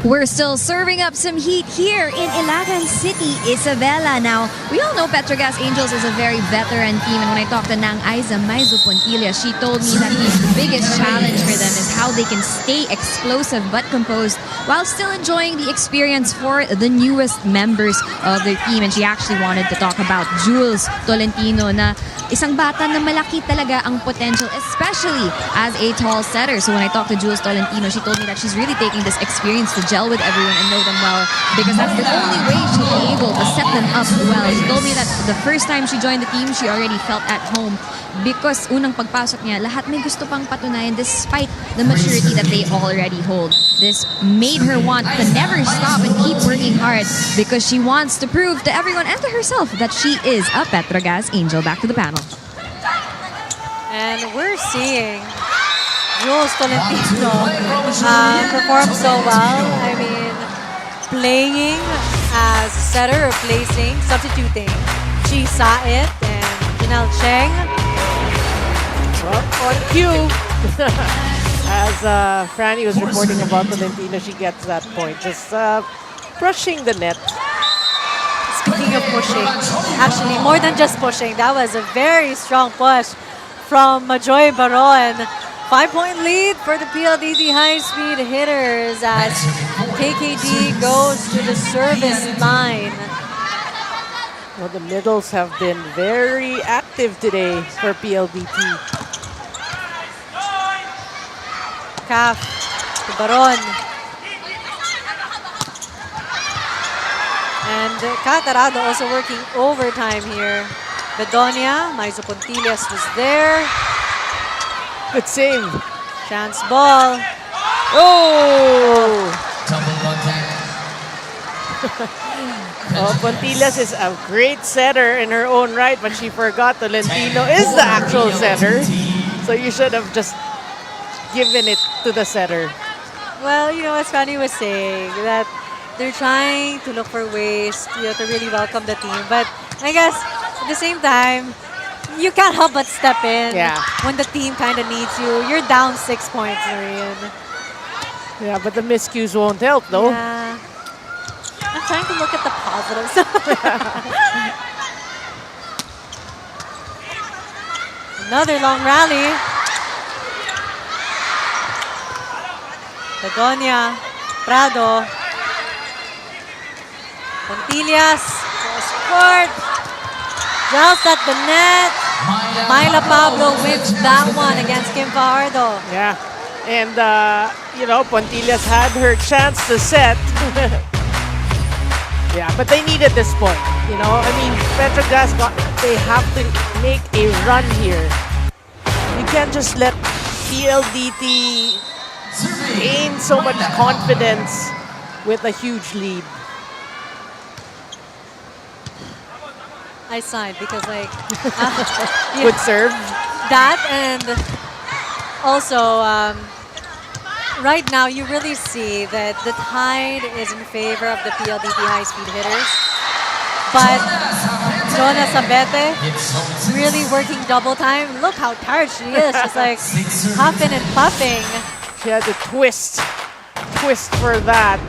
Speaker 1: We're still serving up some heat here in Ilagan City, Isabela. Now, we all know Petro Gazz Angels is a very veteran team, and when I talked to Nang Aiza Maizo Pontilla, she told me that the biggest challenge for them is how they can stay explosive but composed while still enjoying the experience for the newest members of their team. And she actually wanted to talk about Jules Tolentino, na isang bata na malaki talaga ang potential, especially as a tall setter. So when I talked to Jules Tolentino, she told me that she's really taking this experience to gel with everyone and know them well, because that's the only way she'll be able to set them up well. She told me that the first time she joined the team, she already felt at home because unang pagpasok niya, lahat may gusto pang patunayan despite the maturity that they already hold. This made her want to never stop and keep working hard because she wants to prove to everyone and to herself that she is a Petro Gazz Angel. Back to the panel.
Speaker 2: And we're seeing Jules Tolentino perform so well. I mean, playing as a setter, replacing, substituting Chi Saet and Janelle Cheng.
Speaker 3: Well, on cue, as Franny was reporting about Tolentino, she gets that point. Just brushing the net.
Speaker 2: Speaking of pushing, actually more than just pushing, that was a very strong push from Joy Baron. 5-point lead for the PLDT High Speed Hitters as KKD goes to the service line.
Speaker 3: Well, the middles have been very active today for PLDT.
Speaker 2: Calf to Baron. And Catarado also working overtime here. Bedonia, Maizo Pontillas was there.
Speaker 3: Good save.
Speaker 2: Chance ball.
Speaker 3: Oh!
Speaker 9: Double contact.
Speaker 3: Oh, Pontillas is a great setter in her own right, but she forgot Tolentino is the actual setter. So you should have just given it to the setter.
Speaker 2: Well, you know, as Fanny was saying, that they're trying to look for ways to really welcome the team. But I guess at the same time, you can't help but step in when the team kind of needs you. You're down 6 points, Marian.
Speaker 3: Yeah, but the miscues won't help, though.
Speaker 2: Yeah. I'm trying to look at the positives. Another long rally. Bedonia, Prado. Pontillas, cross court. Just at the net. Myla Pablo wins that one against Kim Fajardo.
Speaker 3: Yeah, and you know, Pontillas had her chance to set. Yeah, but they needed this point. You know, I mean, Petro Gazz they have to make a run here. You can't just let PLDT gain so much confidence with a huge lead.
Speaker 2: I signed because, like,
Speaker 3: Good serve.
Speaker 2: That, and also right now you really see that the tide is in favor of the PLDT High Speed Hitters. But Jonah Sabete really working double time. Look how tired she is. She's like huffing and puffing.
Speaker 3: She had to twist for that.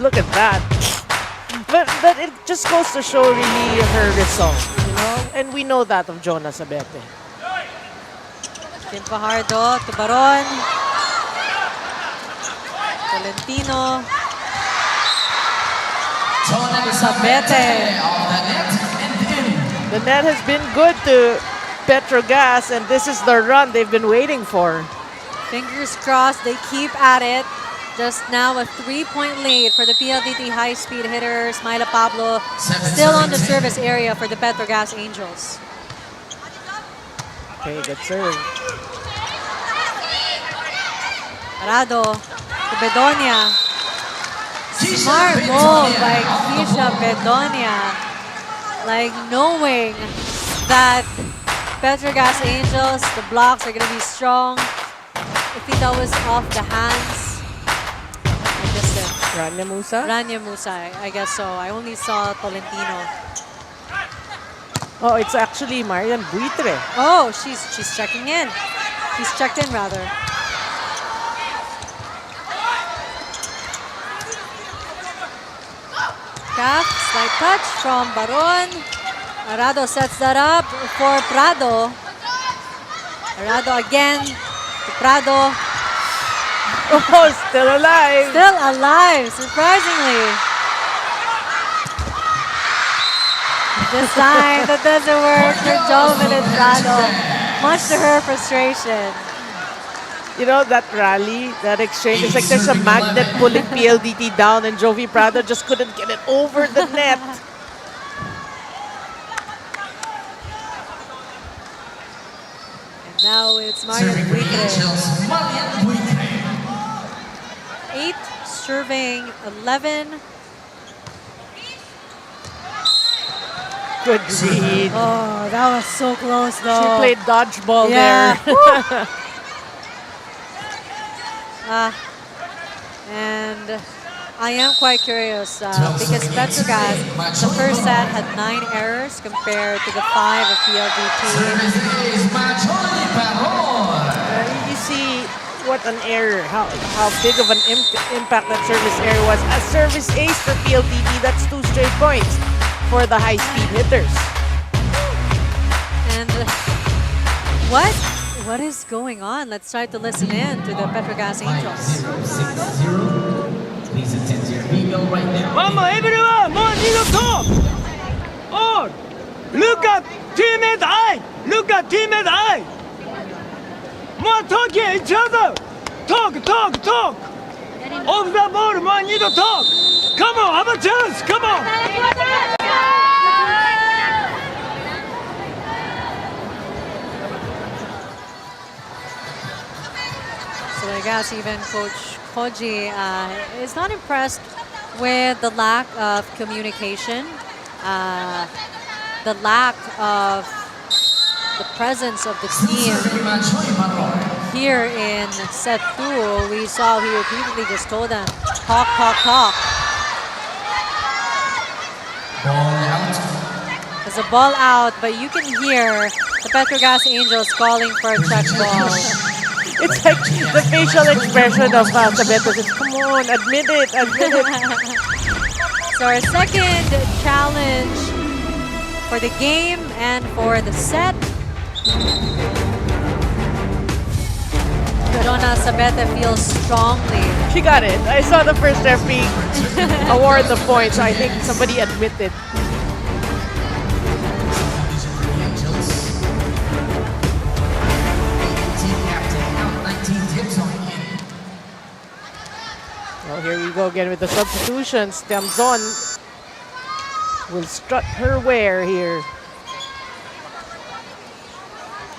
Speaker 3: Look at that. But it just goes to show really her resolve, you know? And we know that of Jonah Sabete.
Speaker 2: Kim Fajardo to Baron. Tolentino. Sabete.
Speaker 3: The net has been good to Petro Gazz, and this is the run they've been waiting for.
Speaker 2: Fingers crossed, they keep at it. Just now a 3-point lead for the PLDT High Speed Hitters. Myla Pablo still on the service area for the Petro Gazz Angels.
Speaker 3: Okay, good serve.
Speaker 2: Parado to Bedonia. Smart move by Keisha Bedonia. Like knowing that Petro Gazz Angels, the blocks are going to be strong. I think that was off the hands.
Speaker 3: Rania Musa?
Speaker 2: Rania Musa, I guess so. I only saw Tolentino.
Speaker 3: Oh, it's actually Marian Buitre.
Speaker 2: Oh, she's checking in. She's checked in, rather. Calf, slight touch from Baron. Arado sets that up for Prado. Arado again to Prado.
Speaker 3: Oh, still alive.
Speaker 2: Still alive, surprisingly. This time, that doesn't work for Joven and Prado, much to her frustration.
Speaker 3: You know, that rally, that exchange, it's like there's a magnet pulling PLDT down and Jovi Prado just couldn't get it over the net.
Speaker 2: And now it's Marian Buitre. 8, serving 11.
Speaker 3: Good read.
Speaker 2: Oh, that was so close though.
Speaker 3: She played dodgeball
Speaker 2: Yeah.
Speaker 3: there.
Speaker 2: And I am quite curious because Petro Gazz, the first set had 9 errors compared to the 5 of PLDT.
Speaker 3: You see what an error, how big of an impact that service error was. A service ace for PLDT, that's 2 straight points for the high-speed hitters.
Speaker 2: And what is going on? Let's try to listen in to the Petro Gazz Angels.
Speaker 9: Please attend to your PVL right now.
Speaker 14: Mama, everyone, more need to talk. All, look at teammate eye. Look at teammate eye. More talking each other. Talk. Off the ball, more need to talk. Come on, have a chance. Come on.
Speaker 2: So I guess even Coach Koji is not impressed with the lack of communication, the lack of the presence of the team. Here in set 2, we saw he repeatedly just told them, talk. There's a ball out, but you can hear the Petro Gazz Angels calling for a check ball.
Speaker 3: It's like the facial expression of Sabeto says, come on, admit it.
Speaker 2: So our second challenge for the game and for the set. Donna Sabeta feels strongly.
Speaker 3: She got it. I saw the first referee award the points. I think somebody admitted. Well, here we go again with the substitutions. Tamzon will strut her wear here.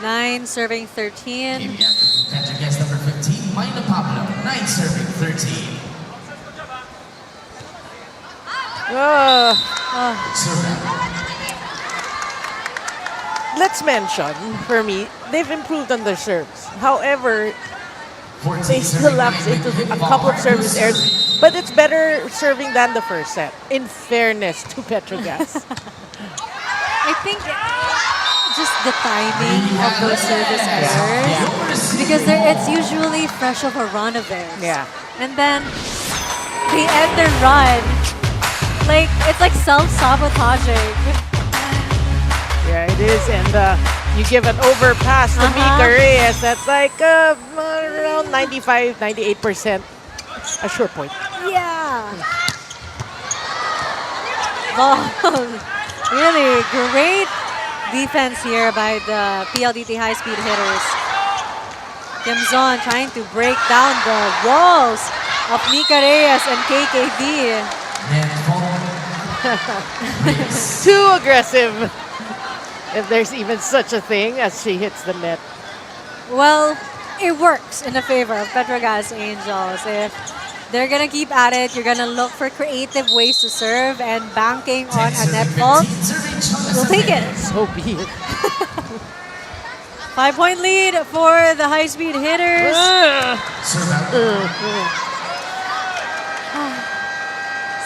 Speaker 2: 9 serving 13.
Speaker 9: Petro Gazz number 15, Mina Pablo, 9 serving 13.
Speaker 3: Let's mention, for me, they've improved on their serves. However, they still lapse into a couple of service errors, but it's better serving than the first set, in fairness to Petro Gazz.
Speaker 2: I think just the timing of those service errors, because it's usually fresh off a run of theirs.
Speaker 3: Yeah.
Speaker 2: And then they end their run, like it's like self-sabotaging.
Speaker 3: Yeah, it is, and you give an overpass to Mika Reyes, that's like around 95, 98% a sure point.
Speaker 2: Yeah. Well, really great defense here by the PLDT High Speed Hitters. Tamzon trying to break down the walls of Mika Reyes and KKD.
Speaker 3: Too aggressive, if there's even such a thing, as she hits the net.
Speaker 2: Well, it works in the favor of Petro Gazz Angels. If they're gonna keep at it, you're gonna look for creative ways to serve, and banking on a net fault, we'll take it.
Speaker 3: So be it.
Speaker 2: 5-point lead for the High Speed Hitters.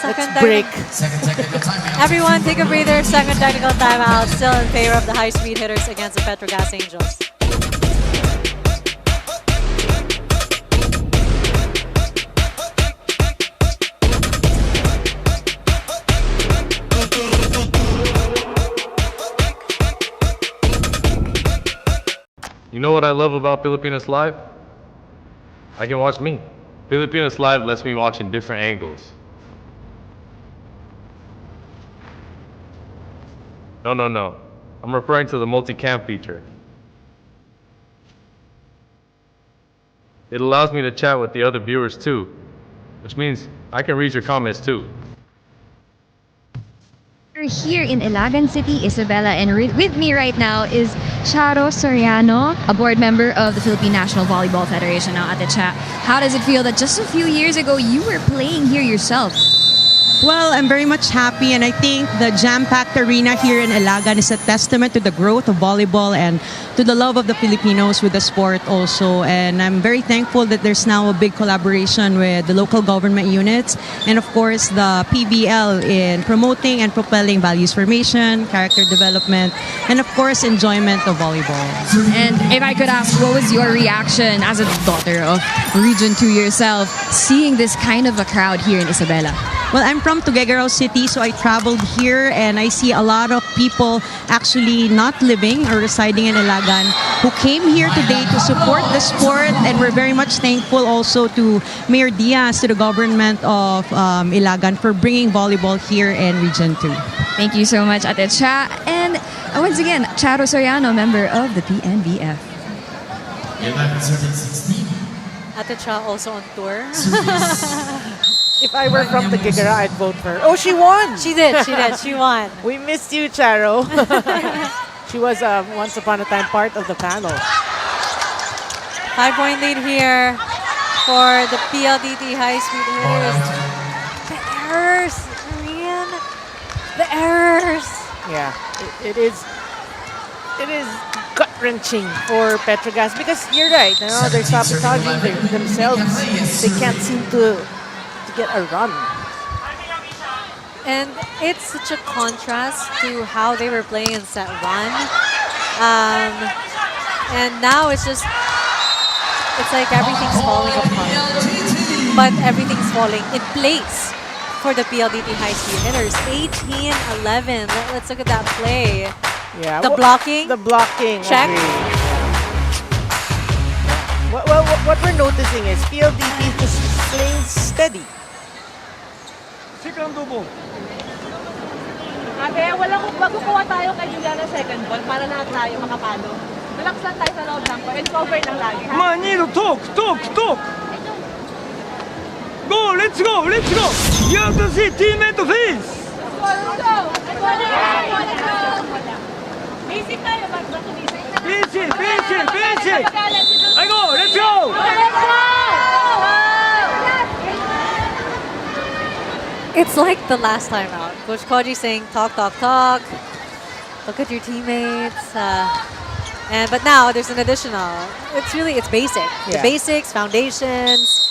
Speaker 2: Second
Speaker 3: break.
Speaker 9: Second technical timeout.
Speaker 2: Everyone take a breather. Second technical timeout. Still in favor of the High Speed Hitters against the Petro Gazz Angels.
Speaker 13: You know what I love about Pilipinas Live? I can watch me. Pilipinas Live lets me watch in different angles. No. I'm referring to the multi-cam feature. It allows me to chat with the other viewers too, which means I can read your comments too.
Speaker 1: We're here in Ilagan City, Isabela, and with me right now is Charo Soriano, a board member of the Philippine National Volleyball Federation. Now, Ate Cha, how does it feel that just a few years ago you were playing here yourself?
Speaker 15: Well, I'm very much happy, and I think the jam-packed arena here in Ilagan is a testament to the growth of volleyball and to the love of the Filipinos with the sport also. And I'm very thankful that there's now a big collaboration with the local government units and, of course, the PVL in promoting and propelling values formation, character development, and, of course, enjoyment of volleyball.
Speaker 1: And if I could ask, what was your reaction as a daughter of Region 2 yourself, seeing this kind of a crowd here in Isabela?
Speaker 15: Well, I'm from Tuguegarao City, so I traveled here and I see a lot of people actually not living or residing in Ilagan who came here today to support the sport, and we're very much thankful also to Mayor Diaz, to the government of Ilagan for bringing volleyball here in Region 2.
Speaker 1: Thank you so much, Ate Cha. And once again, Charo Soriano, member of the PNVF.
Speaker 2: Ate Cha also on tour.
Speaker 3: If I were from Tuguegarao, I'd vote for her. Oh, she won!
Speaker 2: She did. She won.
Speaker 3: We missed you, Charo. She was once upon a time part of the panel.
Speaker 2: 5-point lead here for the PLDT High Speed Hitters. The errors, Marian. The errors.
Speaker 3: Yeah, it is gut-wrenching for Petro Gazz, because you're right. You know, they're sabotaging themselves. They can't seem to get a run.
Speaker 2: And it's such a contrast to how they were playing in set 1. And now it's like everything's falling apart. But everything's falling in place for the PLDT High Speed Hitters. 18-11. Let's look at that play.
Speaker 3: Yeah.
Speaker 2: The blocking. Check.
Speaker 3: What we're noticing is PLDT is just playing steady.
Speaker 14: Second ball.
Speaker 5: Ate, wag kukuha tayo kay Juliana second ball para lahat tayo makapalo. Relax lang tayo sa loob lang po and cover lang lagi. Ha?
Speaker 14: Need to talk. Go, let's go. You have to see teammate face.
Speaker 5: Let's go. Basic tayo, back to basic.
Speaker 14: Basic. I go, let's go.
Speaker 2: It's like the last time out. Coach Koji saying, talk. Look at your teammates. But now there's an additional. It's basic.
Speaker 3: Yeah.
Speaker 2: The basics, foundations.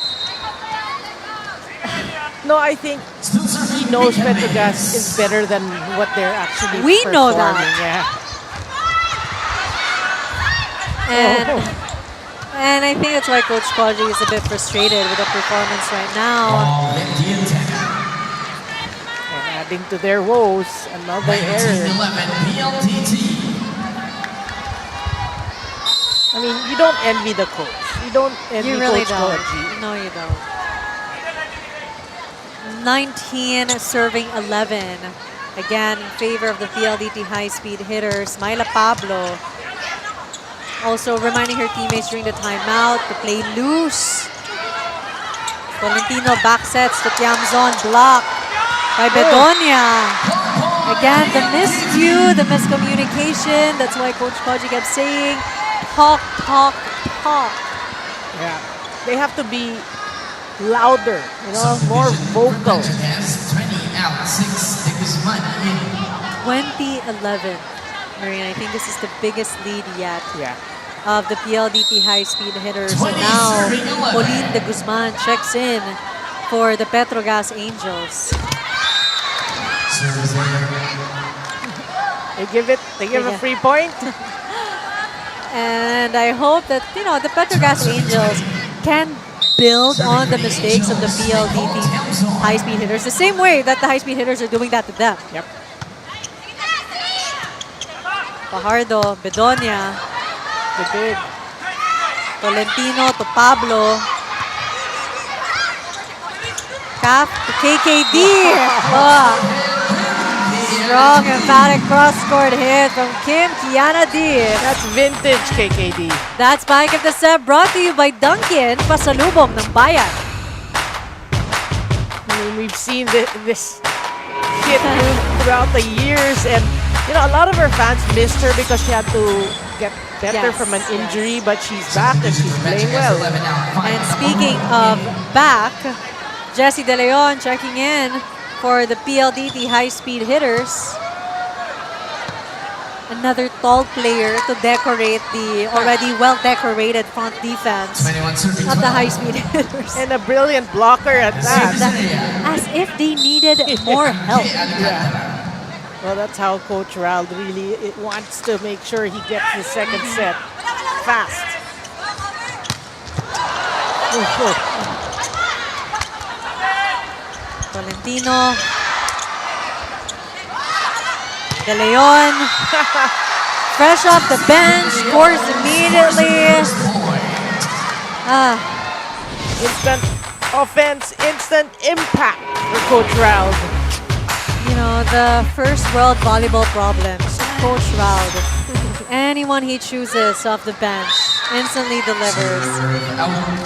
Speaker 3: No, I think he knows Petro Gazz is better than what they're actually
Speaker 2: We
Speaker 3: performing.
Speaker 2: know that.
Speaker 3: Yeah.
Speaker 2: And I think that's why Coach Koji is a bit frustrated with the performance right now.
Speaker 3: Adding to their woes, another error. I mean, you don't envy the coach. You don't envy
Speaker 2: You really
Speaker 3: Coach
Speaker 2: don't.
Speaker 3: Koji.
Speaker 2: No, you don't. 19 serving 11. Again, in favor of the PLDT High Speed Hitters. Myla Pablo also reminding her teammates during the timeout to play loose. Valentino back sets to Tiamzon, block by Bedonia. Again, the miscue, the miscommunication. That's why Coach Koji kept saying, talk.
Speaker 3: Yeah, they have to be louder, more vocal.
Speaker 2: 2011. Marina, I think this is the biggest lead yet.
Speaker 3: Yeah.
Speaker 2: Of the PLDT High Speed Hitters. And now, Pauline de Guzman checks in for the Petro Gazz Angels.
Speaker 3: They give a free point.
Speaker 2: And I hope that, the Petro Gazz Angels can build on the mistakes of the PLDT High Speed Hitters the same way that the High Speed Hitters are doing that to them.
Speaker 3: Yep.
Speaker 2: Fajardo, Bedonia.
Speaker 3: The big.
Speaker 2: Tolentino to Pablo. Cap to KKD. Strong, emphatic cross-court hit from Kim Kiana D.
Speaker 3: That's vintage KKD.
Speaker 2: That's Bike of the Set, brought to you by Dunkin', pasalubong ng bayan.
Speaker 3: I mean, we've seen this hit throughout the years, and a lot of her fans missed her because she had to get better from an injury, but she's back and she's playing well.
Speaker 2: And speaking of back, Jessie De Leon checking in for the PLDT High Speed Hitters. Another tall player to decorate the already well-decorated front defense of the High Speed Hitters.
Speaker 3: And a brilliant blocker at that.
Speaker 2: As if they needed more help.
Speaker 3: Well, that's how Coach Rald really wants to make sure he gets the second set fast.
Speaker 2: Valentino. De Leon. Fresh off the bench, scores immediately.
Speaker 3: Instant offense, instant impact for Coach Rald.
Speaker 2: The first world volleyball problems. Coach Rald. Anyone he chooses off the bench instantly delivers.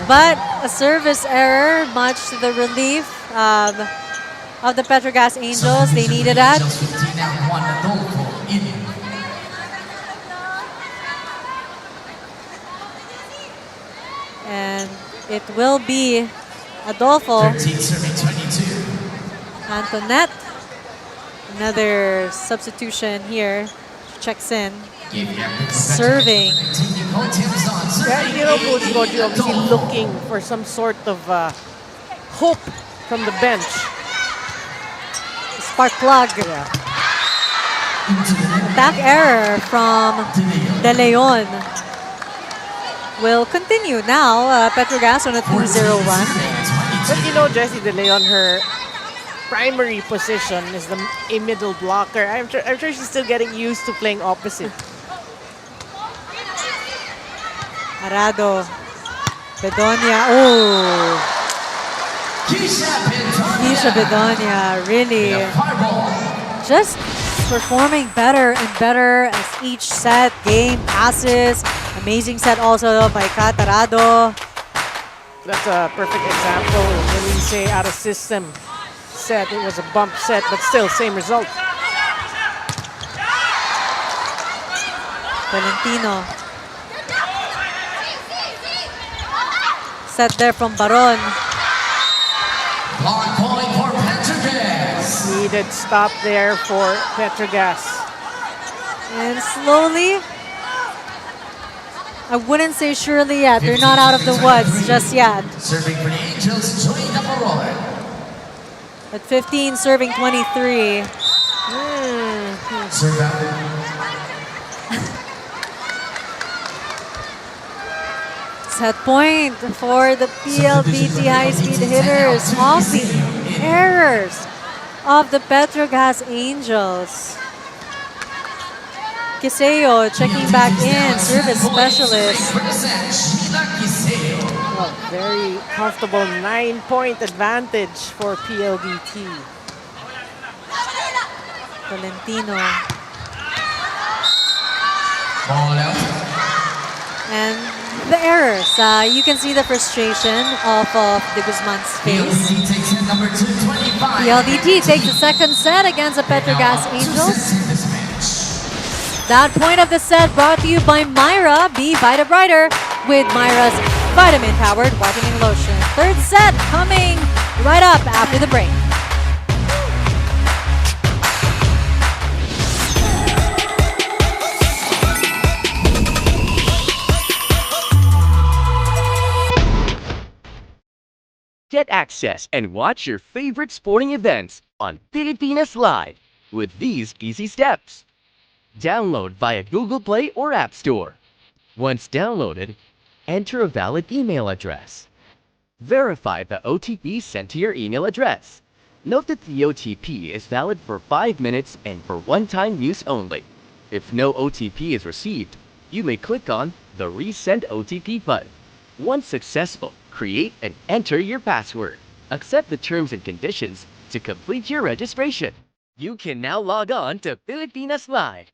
Speaker 2: But a service error, much to the relief of the Petro Gazz Angels. They needed that. And it will be Adolfo. Antoinette. Another substitution here. Checks in. Serving.
Speaker 3: Yeah, Coach Goji obviously looking for some sort of hope from the bench.
Speaker 2: Spark plug. Back error from De Leon. Will continue now. Petro Gazz on a 2-0 run.
Speaker 3: But Jessie De Leon, her primary position is a middle blocker. I'm sure she's still getting used to playing opposite.
Speaker 2: Arado. Bedonia. Oh. Keisha Bedonia really just performing better and better as each set, game passes. Amazing set also by Kat Arado.
Speaker 3: That's a perfect example when we say out of system set. It was a bump set, but still same result.
Speaker 2: Valentino. Set there from Baron.
Speaker 9: Long point for Petro Gazz.
Speaker 3: Needed stop there for Petro Gazz.
Speaker 2: And slowly, I wouldn't say surely yet. They're not out of the woods just yet.
Speaker 9: Serving for the Angels, Joy Navarone.
Speaker 2: At 15, serving 23. Set point for the PLDT High Speed Hitters. Off the errors of the Petro Gazz Angels. Kiseo checking back in, service specialist.
Speaker 3: Well, very comfortable 9-point advantage for PLDT.
Speaker 2: Valentino. And the errors. You can see the frustration off of the Guzman's face. PLDT takes the second set against the Petro Gazz Angels. That point of the set brought to you by Myra. Be Vita Brighter with Myra's vitamin-powered whitening lotion. Third set coming right up after the break.
Speaker 12: Get access and watch your favorite sporting events on Pilipinas Live with these easy steps. Download via Google Play or App Store. Once downloaded, enter a valid email address. Verify the OTP sent to your email address. Note that the OTP is valid for 5 minutes and for one-time use only. If no OTP is received, you may click on the Resend OTP button. Once successful, create and enter your password. Accept the terms and conditions to complete your registration. You can now log on to Pilipinas Live.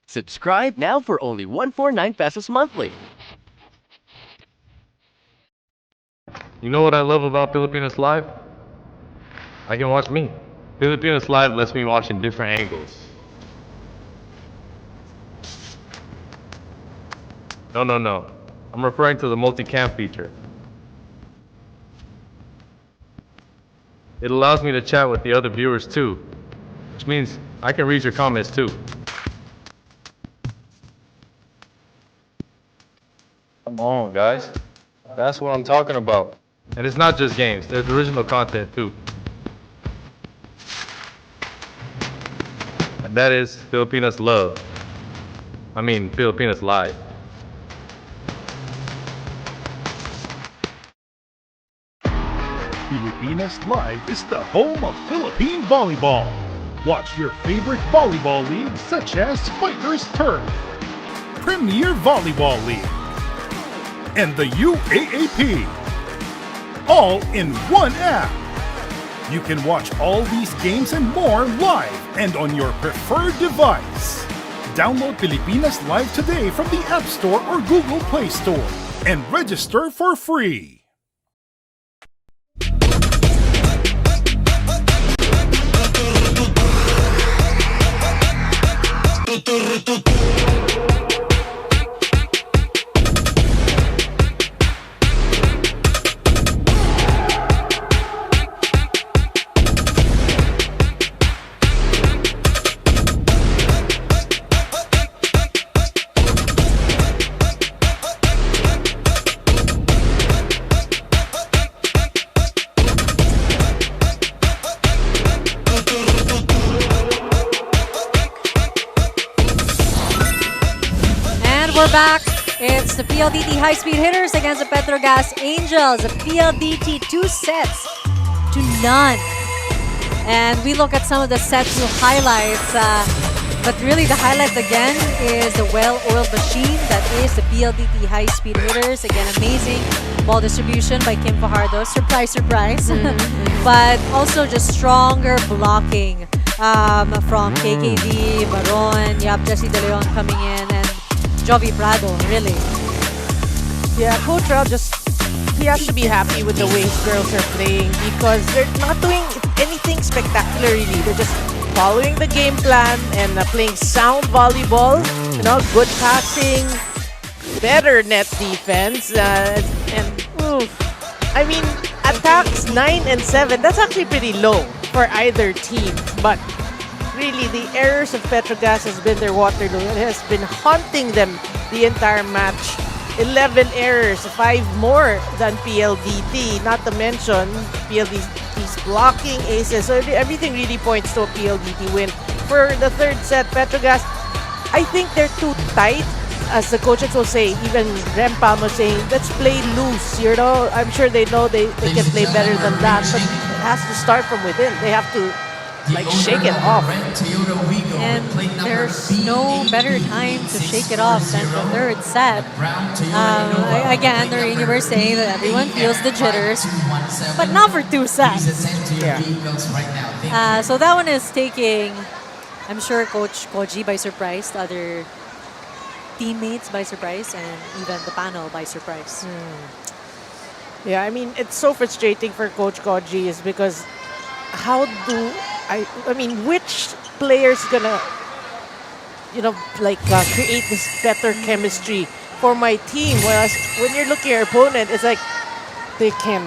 Speaker 12: Subscribe now for only 149 pesos monthly.
Speaker 13: You know what I love about Pilipinas Live? I can watch me, Filipinas Live lets me watch in different angles. No. I'm referring to the multi-cam feature. It allows me to chat with the other viewers too, which means I can read your comments too. Come on, guys. That's what I'm talking about. And it's not just games, there's original content too. And that is Filipinas Love. Filipinas Live.
Speaker 16: Pilipinas Live is the home of Philippine volleyball. Watch your favorite volleyball leagues such as Fighters Turf, Premier Volleyball League, and the UAAP, all in one app. You can watch all these games and more live and on your preferred device. Download Pilipinas Live today from the App Store or Google Play Store and register for free.
Speaker 2: We're back. It's the PLDT High Speed Hitters against the Petro Gazz Angels. The PLDT 2 sets to none. And we look at some of the set 2 highlights. But really the highlight again is the well-oiled machine that is the PLDT High Speed Hitters. Again, amazing ball distribution by Kim Fajardo. Surprise, surprise. But also just stronger blocking from KKD, Baron. You have Jesse De Leon coming in and Jovi Prado, really.
Speaker 3: Yeah, Coach Rao he has to be happy with the way his girls are playing because they're not doing anything spectacular really. They're just following the game plan and playing sound volleyball, good passing, better net defense, attacks 9 and 7, that's actually pretty low for either team, but really, the errors of Petro Gazz has been their Waterloo. It has been haunting them the entire match. 11 errors, 5 more than PLDT. Not to mention, PLDT's blocking aces. So everything really points to a PLDT win. For the third set, Petro Gazz, I think they're too tight. As the coaches will say, even Rem Palmo saying, let's play loose. I'm sure they know they can play better than that. But it has to start from within. They have to shake it off.
Speaker 2: And there's no better time to shake it off than the third set. Again, Noreen, you were saying that everyone feels the jitters, but not for 2 sets.
Speaker 3: Yeah.
Speaker 2: So that one is taking, I'm sure, Coach Koji by surprise, the other teammates by surprise, and even the panel by surprise.
Speaker 3: Yeah, it's so frustrating for Coach Koji is because which player's gonna, create this better chemistry for my team? Whereas when you're looking at your opponent, it's like they can,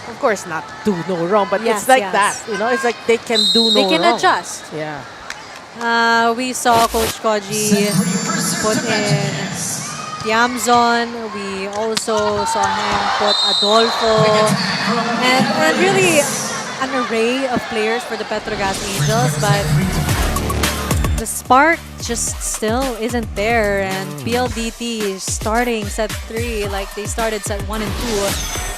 Speaker 3: of course, not do no wrong, but it's like that. It's like they can do no wrong.
Speaker 2: They can adjust.
Speaker 3: Yeah.
Speaker 2: We saw Coach Koji put in Tiamzon. We also saw him put Adolfo. And really an array of players for the Petro Gazz Angels, but the spark just still isn't there. And PLDT is starting set 3 like they started set 1 and 2.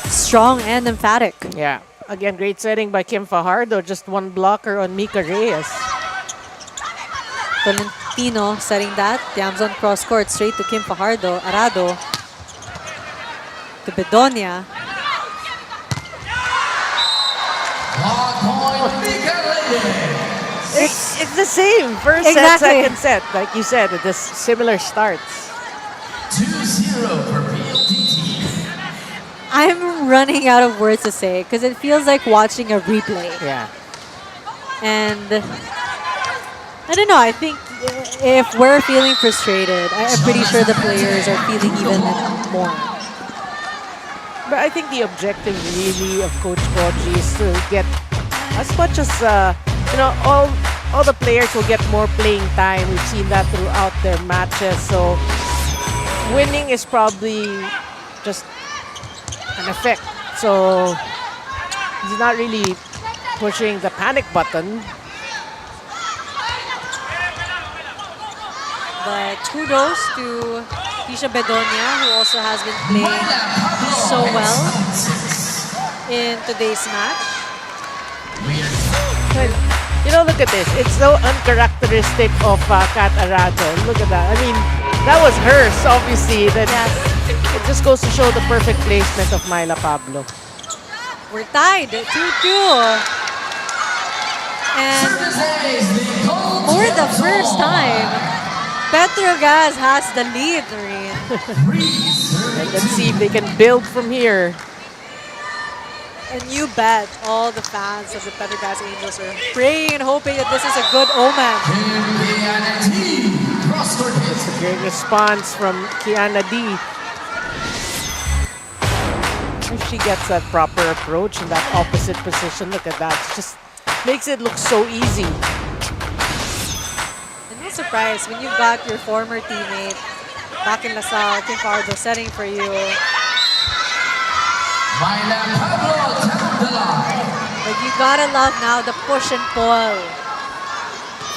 Speaker 2: Strong and emphatic.
Speaker 3: Yeah. Again, great setting by Kim Fajardo. Just one blocker on Mika Reyes.
Speaker 2: Tolentino setting that. Tiamzon cross court straight to Kim Fajardo. Arado to Bedonia.
Speaker 3: It's the same. First set, second set. Like you said, it is similar starts.
Speaker 9: 2-0 for PLDT.
Speaker 2: I'm running out of words to say because it feels like watching a replay.
Speaker 3: Yeah.
Speaker 2: And I don't know, I think if we're feeling frustrated, I'm pretty sure the players are feeling even more.
Speaker 3: But I think the objective really of Coach Koji is to get as much as, all the players will get more playing time. We've seen that throughout their matches. So winning is probably just an effect. So he's not really pushing the panic button.
Speaker 2: But kudos to Tisha Bedonia, who also has been playing so well in today's match.
Speaker 3: Look at this. It's so uncharacteristic of Kat Arado. Look at that. I mean, that was hers, obviously. That it just goes to show the perfect placement of Myla Pablo.
Speaker 2: We're tied, 2-2. And for the first time, Petro Gazz has the lead,
Speaker 3: And let's see if they can build from here.
Speaker 2: And you bet all the fans of the Petro Gazz Angels are praying and hoping that this is a good omen.
Speaker 3: It's a great response from Kiana D. If she gets that proper approach in that opposite position, look at that. It just makes it look so easy.
Speaker 2: I'm not surprised when you got your former teammate back in LaSalle, Kim Fardo, setting for you. But you gotta love now the push and pull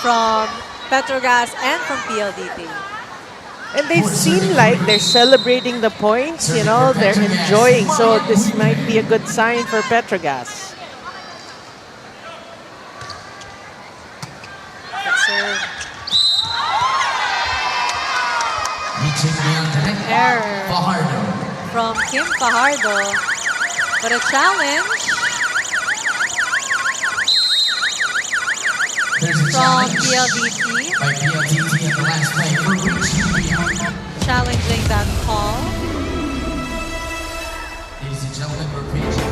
Speaker 2: from Petro Gazz and from PLDT.
Speaker 3: And they seem like they're celebrating the points, they're enjoying. So this might be a good sign for Petro Gazz.
Speaker 2: Error from Kim Fajardo. But a challenge from PLDT. Challenging that call.
Speaker 9: Ladies and gentlemen, we're reaching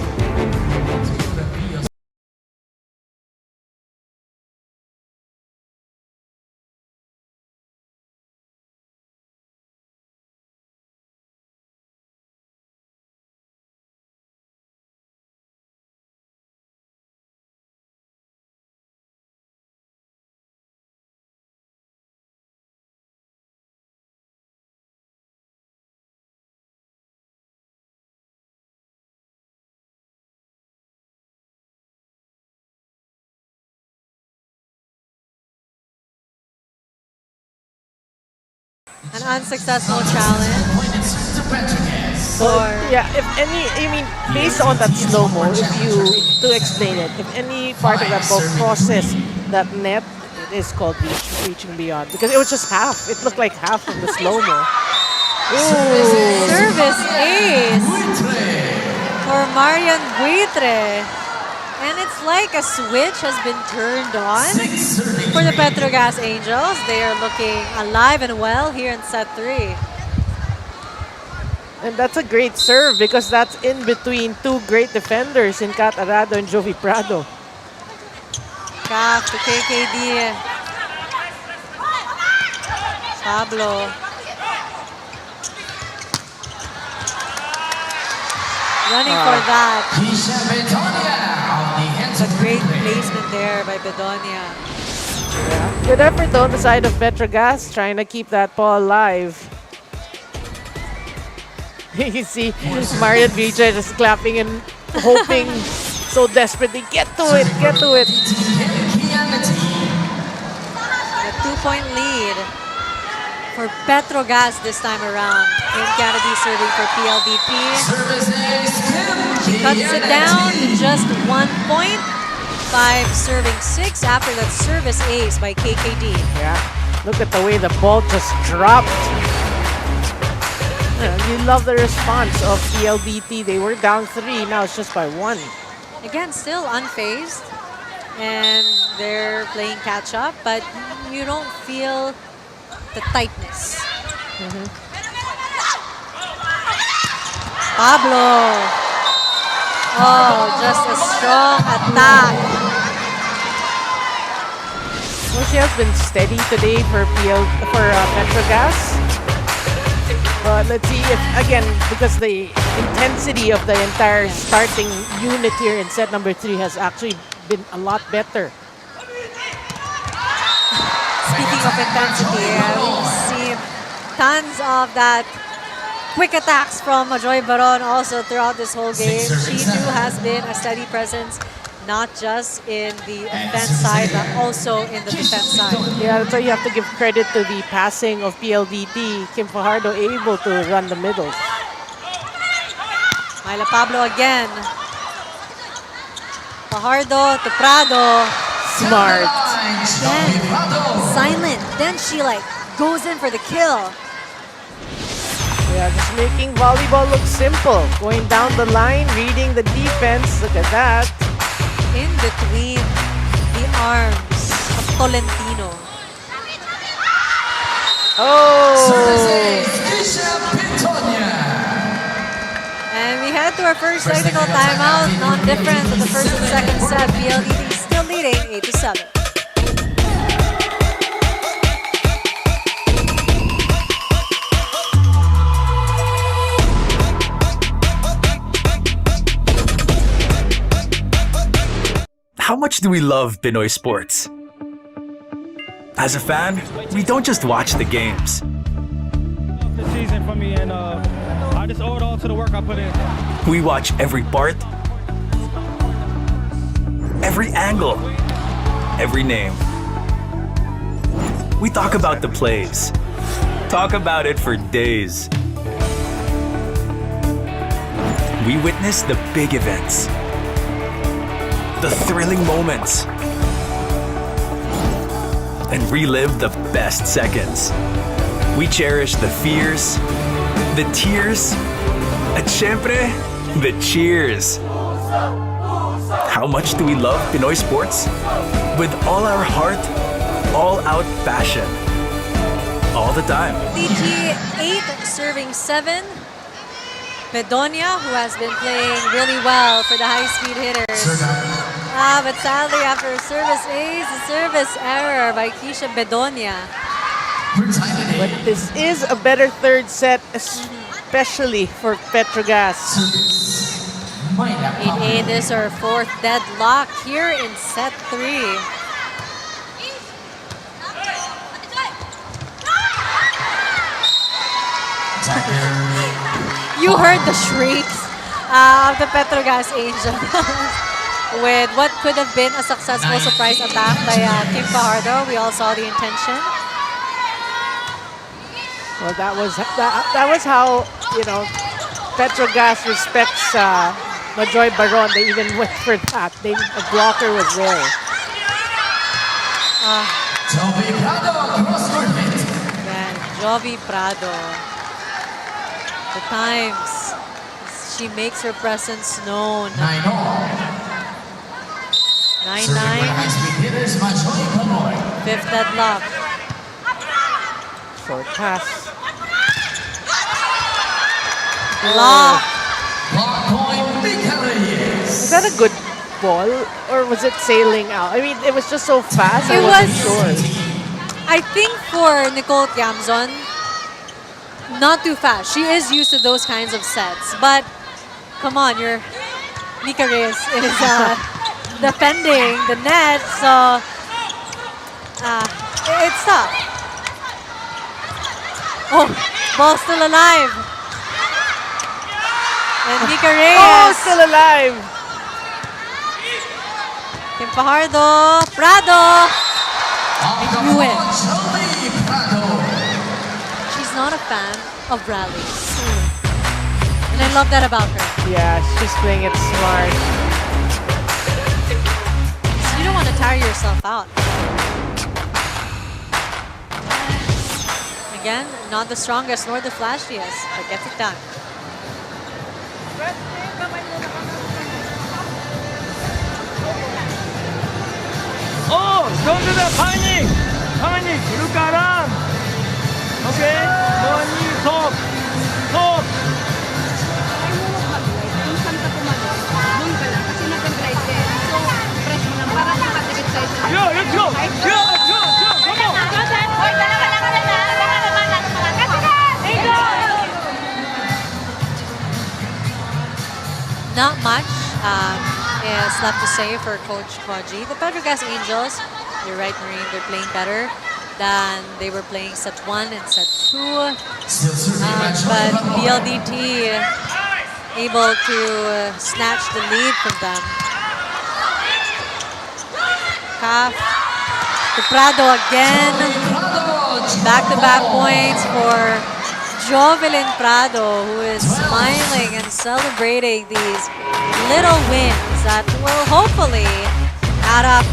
Speaker 2: An unsuccessful challenge.
Speaker 3: If any, based on that slow-mo, to explain it, if any part of that ball crosses that net, it is called reaching beyond. Because it was just half. It looked like half of the slow-mo.
Speaker 2: Service ace for Marian Buitre. And it's like a switch has been turned on for the Petro Gazz Angels. They are looking alive and well here in set 3.
Speaker 3: And that's a great serve because that's in between two great defenders in Kat Arado and Jovi Prado.
Speaker 2: Cap to KKD. Pablo. Running for that. A great placement there by Bedonia.
Speaker 3: Yeah. Good effort on the side of Petro Gazz, trying to keep that ball alive. You see Marian Buitre just clapping and hoping so desperately. Get to it, get to it.
Speaker 2: A 2-point lead for Petro Gazz this time around. Kim Kennedy serving for PLDT. She cuts it down to just 1 point. 5 serving 6 after that service ace by KKD.
Speaker 3: Yeah, look at the way the ball just dropped. You love the response of PLDT. They were down 3, now it's just by 1.
Speaker 2: Again, still unfazed. And they're playing catch up, but you don't feel the tightness. Pablo. Oh, just a strong attack
Speaker 3: Well, she has been steady today for Petro Gazz. But let's see if, again, because the intensity of the entire starting unit here in set number 3 has actually been a lot better.
Speaker 2: Speaking of intensity, we've seen tons of that quick attacks from Joy Baron also throughout this whole game. She too has been a steady presence, not just in the offense side, but also in the defense side.
Speaker 3: Yeah, that's why you have to give credit to the passing of PLDT. Kim Fajardo able to run the middle.
Speaker 2: Myla Pablo again. Fajardo to Prado.
Speaker 3: Smart.
Speaker 2: Then silent. Then she like goes in for the kill.
Speaker 3: Yeah, just making volleyball look simple. Going down the line, reading the defense. Look at that.
Speaker 2: In between the arms of Tolentino.
Speaker 3: Oh!
Speaker 2: And we head to our first technical timeout. Not different than the first and second set. PLDT still leading 8-7.
Speaker 17: How much do we love Pinoy sports? As a fan, we don't just watch the games.
Speaker 14: The season for me, and I just owe it all to the work I put in.
Speaker 17: We watch every part, every angle, every name. We talk about the plays, talk about it for days. We witness the big events, the thrilling moments, and relive the best seconds. We cherish the fears, the tears, and syempre, the cheers. How much do we love Pinoy sports? With all our heart, all out passion, all the time.
Speaker 2: DG 8 serving 7. Bedonia, who has been playing really well for the High Speed Hitters. But sadly, after a service ace, a service error by Keisha Bedonia.
Speaker 3: But this is a better third set, especially for Petro Gazz.
Speaker 2: 8-8 is our fourth deadlock here in set 3. You heard the shrieks of the Petro Gazz Angels with what could have been a successful surprise attack by Kim Fajardo. We all saw the intention.
Speaker 3: Well, that was how, you know, Petro Gazz respects Majoy Baron. They even went for that. A blocker was there.
Speaker 2: Jovi Prado. The times she makes her presence known. 9-9. Fifth deadlock.
Speaker 3: Short pass.
Speaker 2: Lock.
Speaker 3: Is that a good ball, or was it sailing out? I mean, it was just so fast. I wasn't sure.
Speaker 2: I think for Nicole Tiamzon, not too fast. She is used to those kinds of sets. But, come on, your Mika Reyes is defending the net, so it's tough. Oh, ball still alive. And Mika Reyes.
Speaker 3: Oh, still alive.
Speaker 2: Kim Fajardo. Prado. I knew it. She's not a fan of rallies. And I love that about her.
Speaker 3: Yeah, she's playing it smart.
Speaker 2: You don't want to tire yourself out. Again, not the strongest nor the flashiest, but gets it done.
Speaker 14: Oh, don't do that, panic! Panic, look around! Okay? No need talk. Talk! Yeah, let's go! Yeah, let's go!
Speaker 2: not much is left to say for Coach Koji. The Petro Gazz Angels, you're right, Marine, they're playing better than they were playing set 1 and set 2. But PLDT able to snatch the lead from them. Half to Prado again. Back-to-back points for Jovelyn Prado, who is smiling and celebrating these little wins that will hopefully add up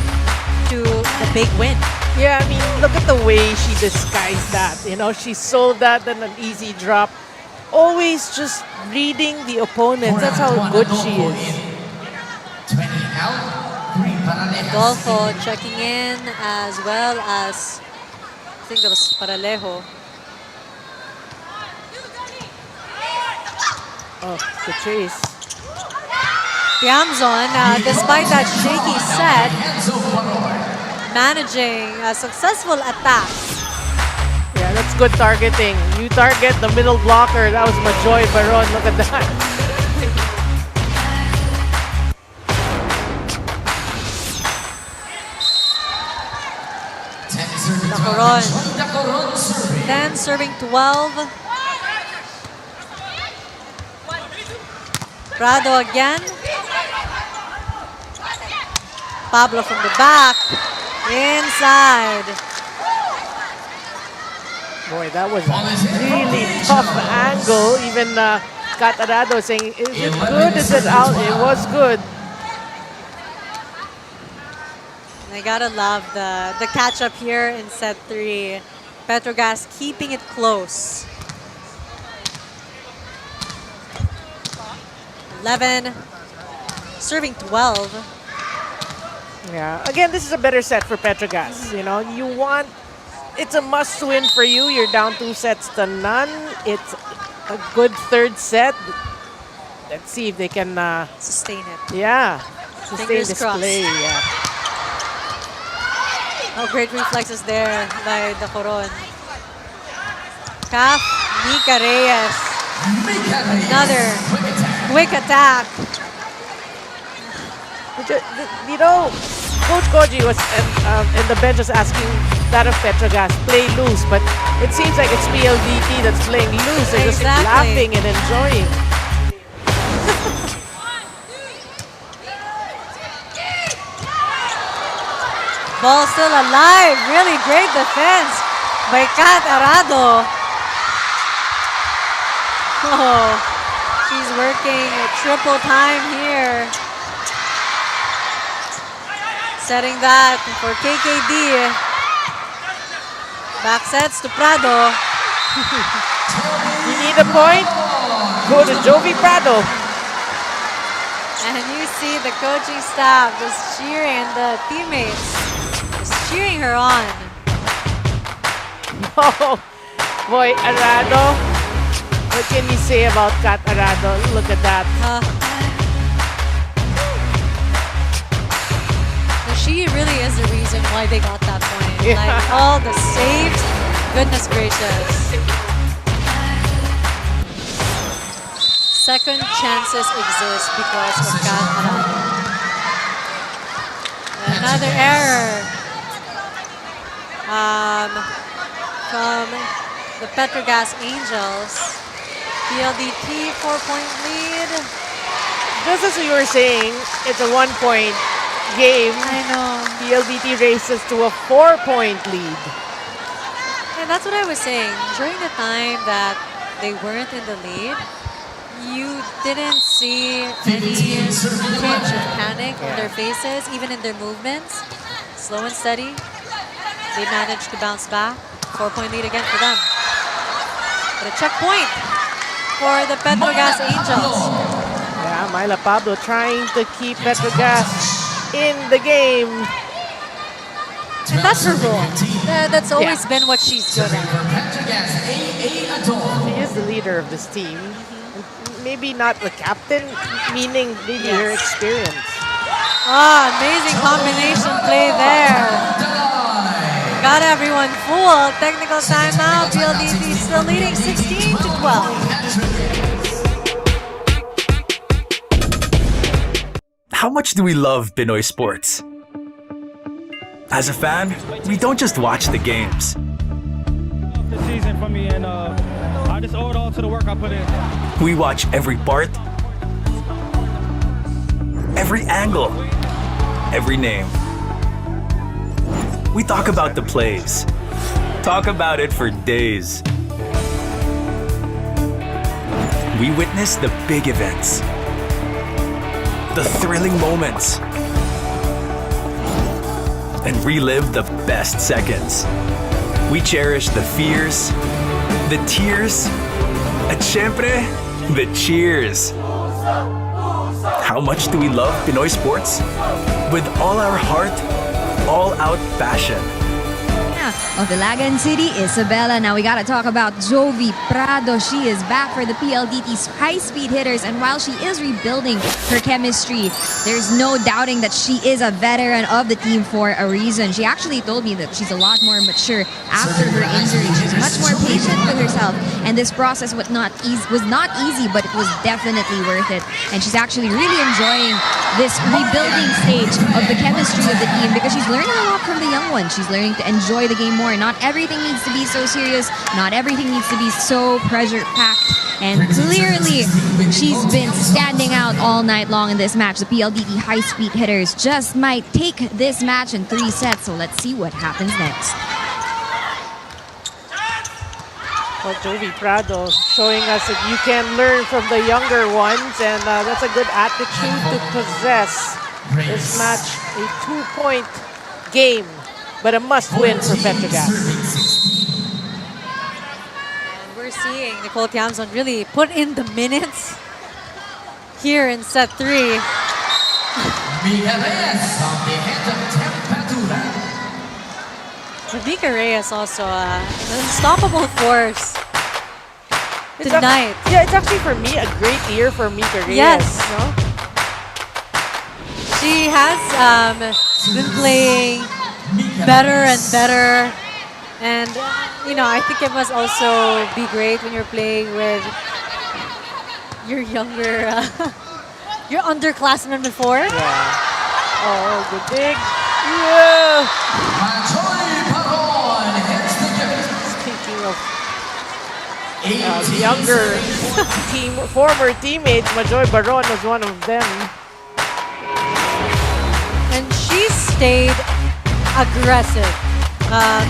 Speaker 2: to the big win.
Speaker 3: Yeah, I mean, look at the way she disguised that. You know, she sold that in an easy drop. Always just reading the opponent. That's how good she is.
Speaker 9: 20 out, 3 Paralejas.
Speaker 2: Adolfo checking in, as well as, I think that was Paralejo.
Speaker 3: Oh, the chase.
Speaker 2: Tiamzon, despite that shaky set, managing a successful attack.
Speaker 3: Yeah, that's good targeting. You target the middle blocker. That was Majoy Baron. Look at that.
Speaker 2: Dacoron. 10 serving 12. Prado again. Pablo from the back. Inside.
Speaker 3: Boy, that was a really tough angle. Even Catarado saying, is it good? Is it out? It was good.
Speaker 2: I gotta love the catch up here in set 3. Petro Gazz keeping it close. 11, serving 12.
Speaker 3: Yeah, again, this is a better set for Petro Gazz. You know, it's a must win for you. You're down 2 sets to none. It's a good third set. Let's see if they can
Speaker 2: sustain it.
Speaker 3: Yeah, sustain
Speaker 2: Fingers
Speaker 3: this
Speaker 2: crossed.
Speaker 3: play. Yeah.
Speaker 2: Oh, great reflexes there by Dacoron. Calf, Mika Reyes. Another quick attack.
Speaker 3: You know, Coach Koji was in the bench was asking that of Petro Gazz, play loose, but it seems like it's PLDT that's playing loose. They're just laughing and enjoying.
Speaker 2: Ball still alive. Really great defense by Kat Arado. Oh, she's working a triple time here. Setting that for KKD. Back sets to Prado.
Speaker 3: You need a point? Go to Jovi Prado.
Speaker 2: And you see the coaching staff just cheering, the teammates just cheering her on.
Speaker 3: Oh, boy, Arado. What can you say about Kat Arado? Look at that.
Speaker 2: She really is the reason why they got that point.
Speaker 3: Yeah.
Speaker 2: Like all the saves, goodness gracious. Second chances exist because of Kat Arado. Another error from the Petro Gazz Angels. PLDT 4-point lead.
Speaker 3: Just as you were saying, it's a 1-point game.
Speaker 2: I know.
Speaker 3: PLDT races to a 4-point lead.
Speaker 2: And that's what I was saying. During the time that they weren't in the lead, you didn't see any tinge of panic on their faces, even in their movements. Slow and steady. They managed to bounce back. 4-point lead again for them. But a checkpoint for the Petro Gazz Angels.
Speaker 3: Yeah, Myla Pablo trying to keep Petro Gazz in the game.
Speaker 2: And that's her role. That's always been what she's good at.
Speaker 3: She is the leader of this team. Maybe not the captain, meaning maybe her experience.
Speaker 2: Ah, amazing combination play there. Got everyone full. Technical timeout. PLDT still leading 16-12.
Speaker 17: How much do we love Pinoy sports? As a fan, we don't just watch the games.
Speaker 14: The season for me, and I just owe it all to the work I put in.
Speaker 17: We watch every part, every angle, every name. We talk about the plays, talk about it for days. We witness the big events, the thrilling moments, and relive the best seconds. We cherish the fears, the tears, at syempre, the cheers. How much do we love Pinoy sports? With all our heart, all-out passion.
Speaker 1: Of Ilagan City, Isabela. Now we gotta talk about Jovi Prado. She is back for the PLDT's High Speed Hitters, and while she is rebuilding her chemistry, there's no doubting that she is a veteran of the team for a reason. She actually told me that she's a lot more mature after her injury. She's much more patient with herself, and this process was not easy, but it was definitely worth it. And she's actually really enjoying this rebuilding stage of the chemistry of the team because she's learning a lot from the young ones. She's learning to enjoy the game more. Not everything needs to be so serious. Not everything needs to be so pressure-packed. And clearly, she's been standing out all night long in this match. The PLDT High Speed Hitters just might take this match in 3 sets. So let's see what happens next.
Speaker 3: Well, Jovi Prado showing us that you can learn from the younger ones, and that's a good attitude to possess. This match, a 2-point game, but a must-win for Petro Gazz.
Speaker 2: And we're seeing Nicole Tiamzon really put in the minutes here in set 3. Mika Reyes also an unstoppable force tonight.
Speaker 3: It's actually for me a great year for Mika Reyes.
Speaker 2: Yes.
Speaker 3: No?
Speaker 2: She has been playing better and better, and I think it must also be great when you're playing with your younger, your underclassmen before.
Speaker 3: Yeah. Oh, good dig. Yeah. Speaking of younger former teammates, Majoy Baron was one of them.
Speaker 2: And she stayed aggressive,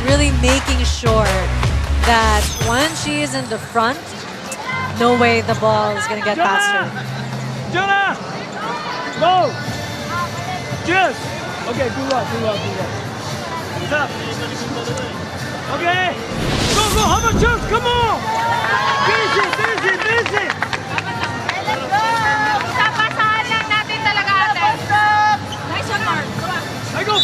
Speaker 2: really making sure that when she is in the front, no way the ball is going to get past her.
Speaker 14: Jonah! Go! Just! Okay, good luck. Stop. Okay! Go! How about just? Come on! Busy!
Speaker 11: Pasahan lang natin talaga ate. Nice one, Mark.
Speaker 14: I go!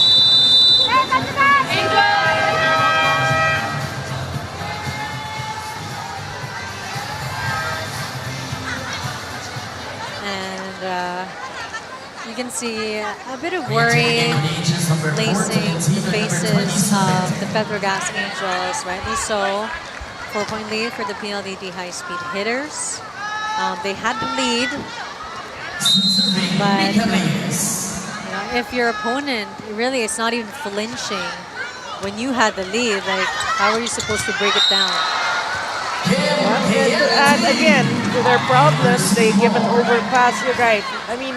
Speaker 2: And you can see a bit of worry lacing the faces of the Petro Gazz Angels, rightly so. 4-point lead for the PLDT High Speed Hitters. They had the lead, but if your opponent really is not even flinching when you had the lead, like how are you supposed to break it down?
Speaker 3: And again, to their problems, they give an overpass. You're right. I mean,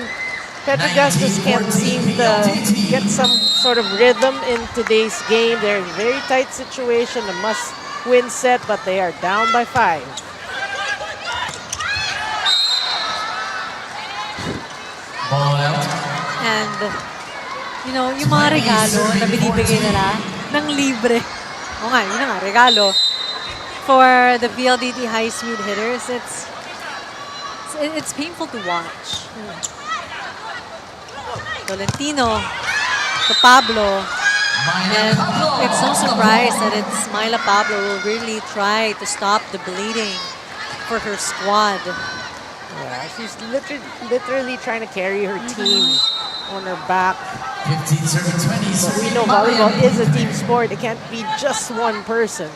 Speaker 3: Petro Gazz just can't seem to get some sort of rhythm in today's game. They're in a very tight situation, a must-win set, but they are down by 5.
Speaker 2: And, yung mga regalo na binibigay nila ng libre. O nga, yun na nga, regalo. For the PLDT High Speed Hitters, it's painful to watch. Tolentino to Pablo. And it's no surprise that it's Myla Pablo who will really try to stop the bleeding for her squad.
Speaker 3: Yeah, she's literally trying to carry her team on her back.
Speaker 9: 15 serving 20.
Speaker 3: But we know volleyball is a team sport. It can't be just one person.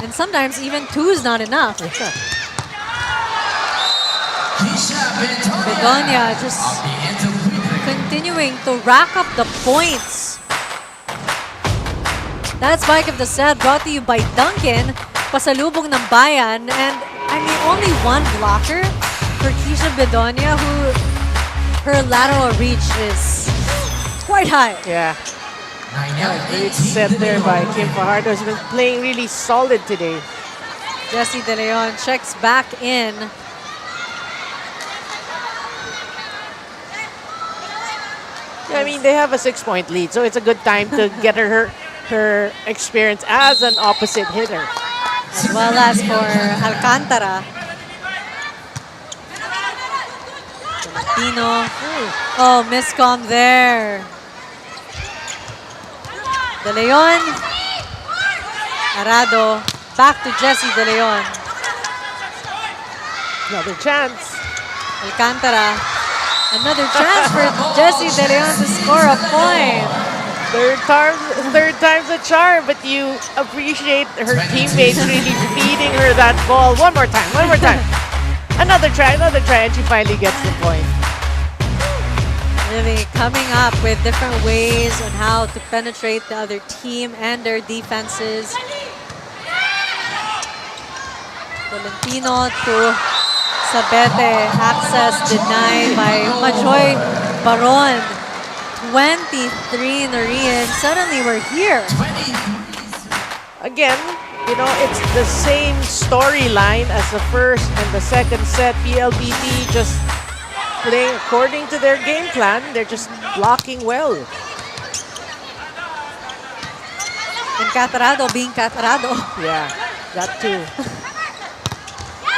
Speaker 2: And sometimes even 2 is not enough. Bedonia just continuing to rack up the points. That spike of the set brought to you by Duncan. Pasalubong ng bayan. And I mean, only one blocker for Keisha Bedonia, who her lateral reach is quite high.
Speaker 3: Yeah. Great set there by Kim Fajardo, who's been playing really solid today.
Speaker 2: Jessie De Leon checks back in.
Speaker 3: Yeah, I mean, they have a 6-point lead, so it's a good time to get her experience as an opposite hitter.
Speaker 2: As well as for Alcantara. Tino. Oh, miscom there. De Leon. Arado. Back to Jessie De Leon.
Speaker 3: Another chance.
Speaker 2: Alcantara. Another chance for Jessie De Leon to score a point.
Speaker 3: Third time's a charm, but you appreciate her teammates really feeding her that ball. One more time. Another try, and she finally gets the point.
Speaker 2: Really coming up with different ways on how to penetrate the other team and their defenses. Tolentino to Sabete. Access denied by Majoy Baron. 23 Narian. Suddenly we're here.
Speaker 3: Again, you know, it's the same storyline as the first and the second set. PLDT just playing according to their game plan. They're just blocking well.
Speaker 2: And Catarado being Catarado.
Speaker 3: Yeah, that too.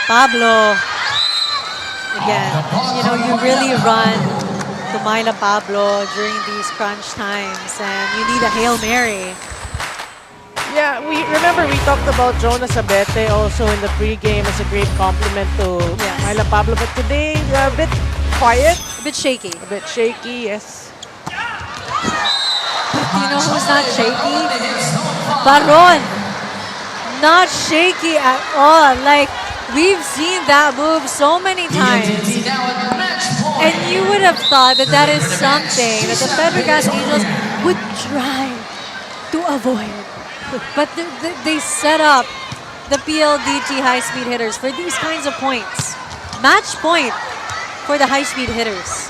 Speaker 2: Pablo. Again, you know, you really run to Myla Pablo during these crunch times, and you need a Hail Mary.
Speaker 3: Yeah, we talked about Jonas Abete also in the pregame as a great compliment to Myla Pablo, but today a bit quiet.
Speaker 2: A bit shaky.
Speaker 3: Yes.
Speaker 2: You know who's not shaky? Baron. Not shaky at all. Like, we've seen that move so many times. And you would have thought that that is something that the Petro Gazz Angels would try to avoid. But they set up the PLDT High Speed Hitters for these kinds of points. Match point for the High Speed Hitters.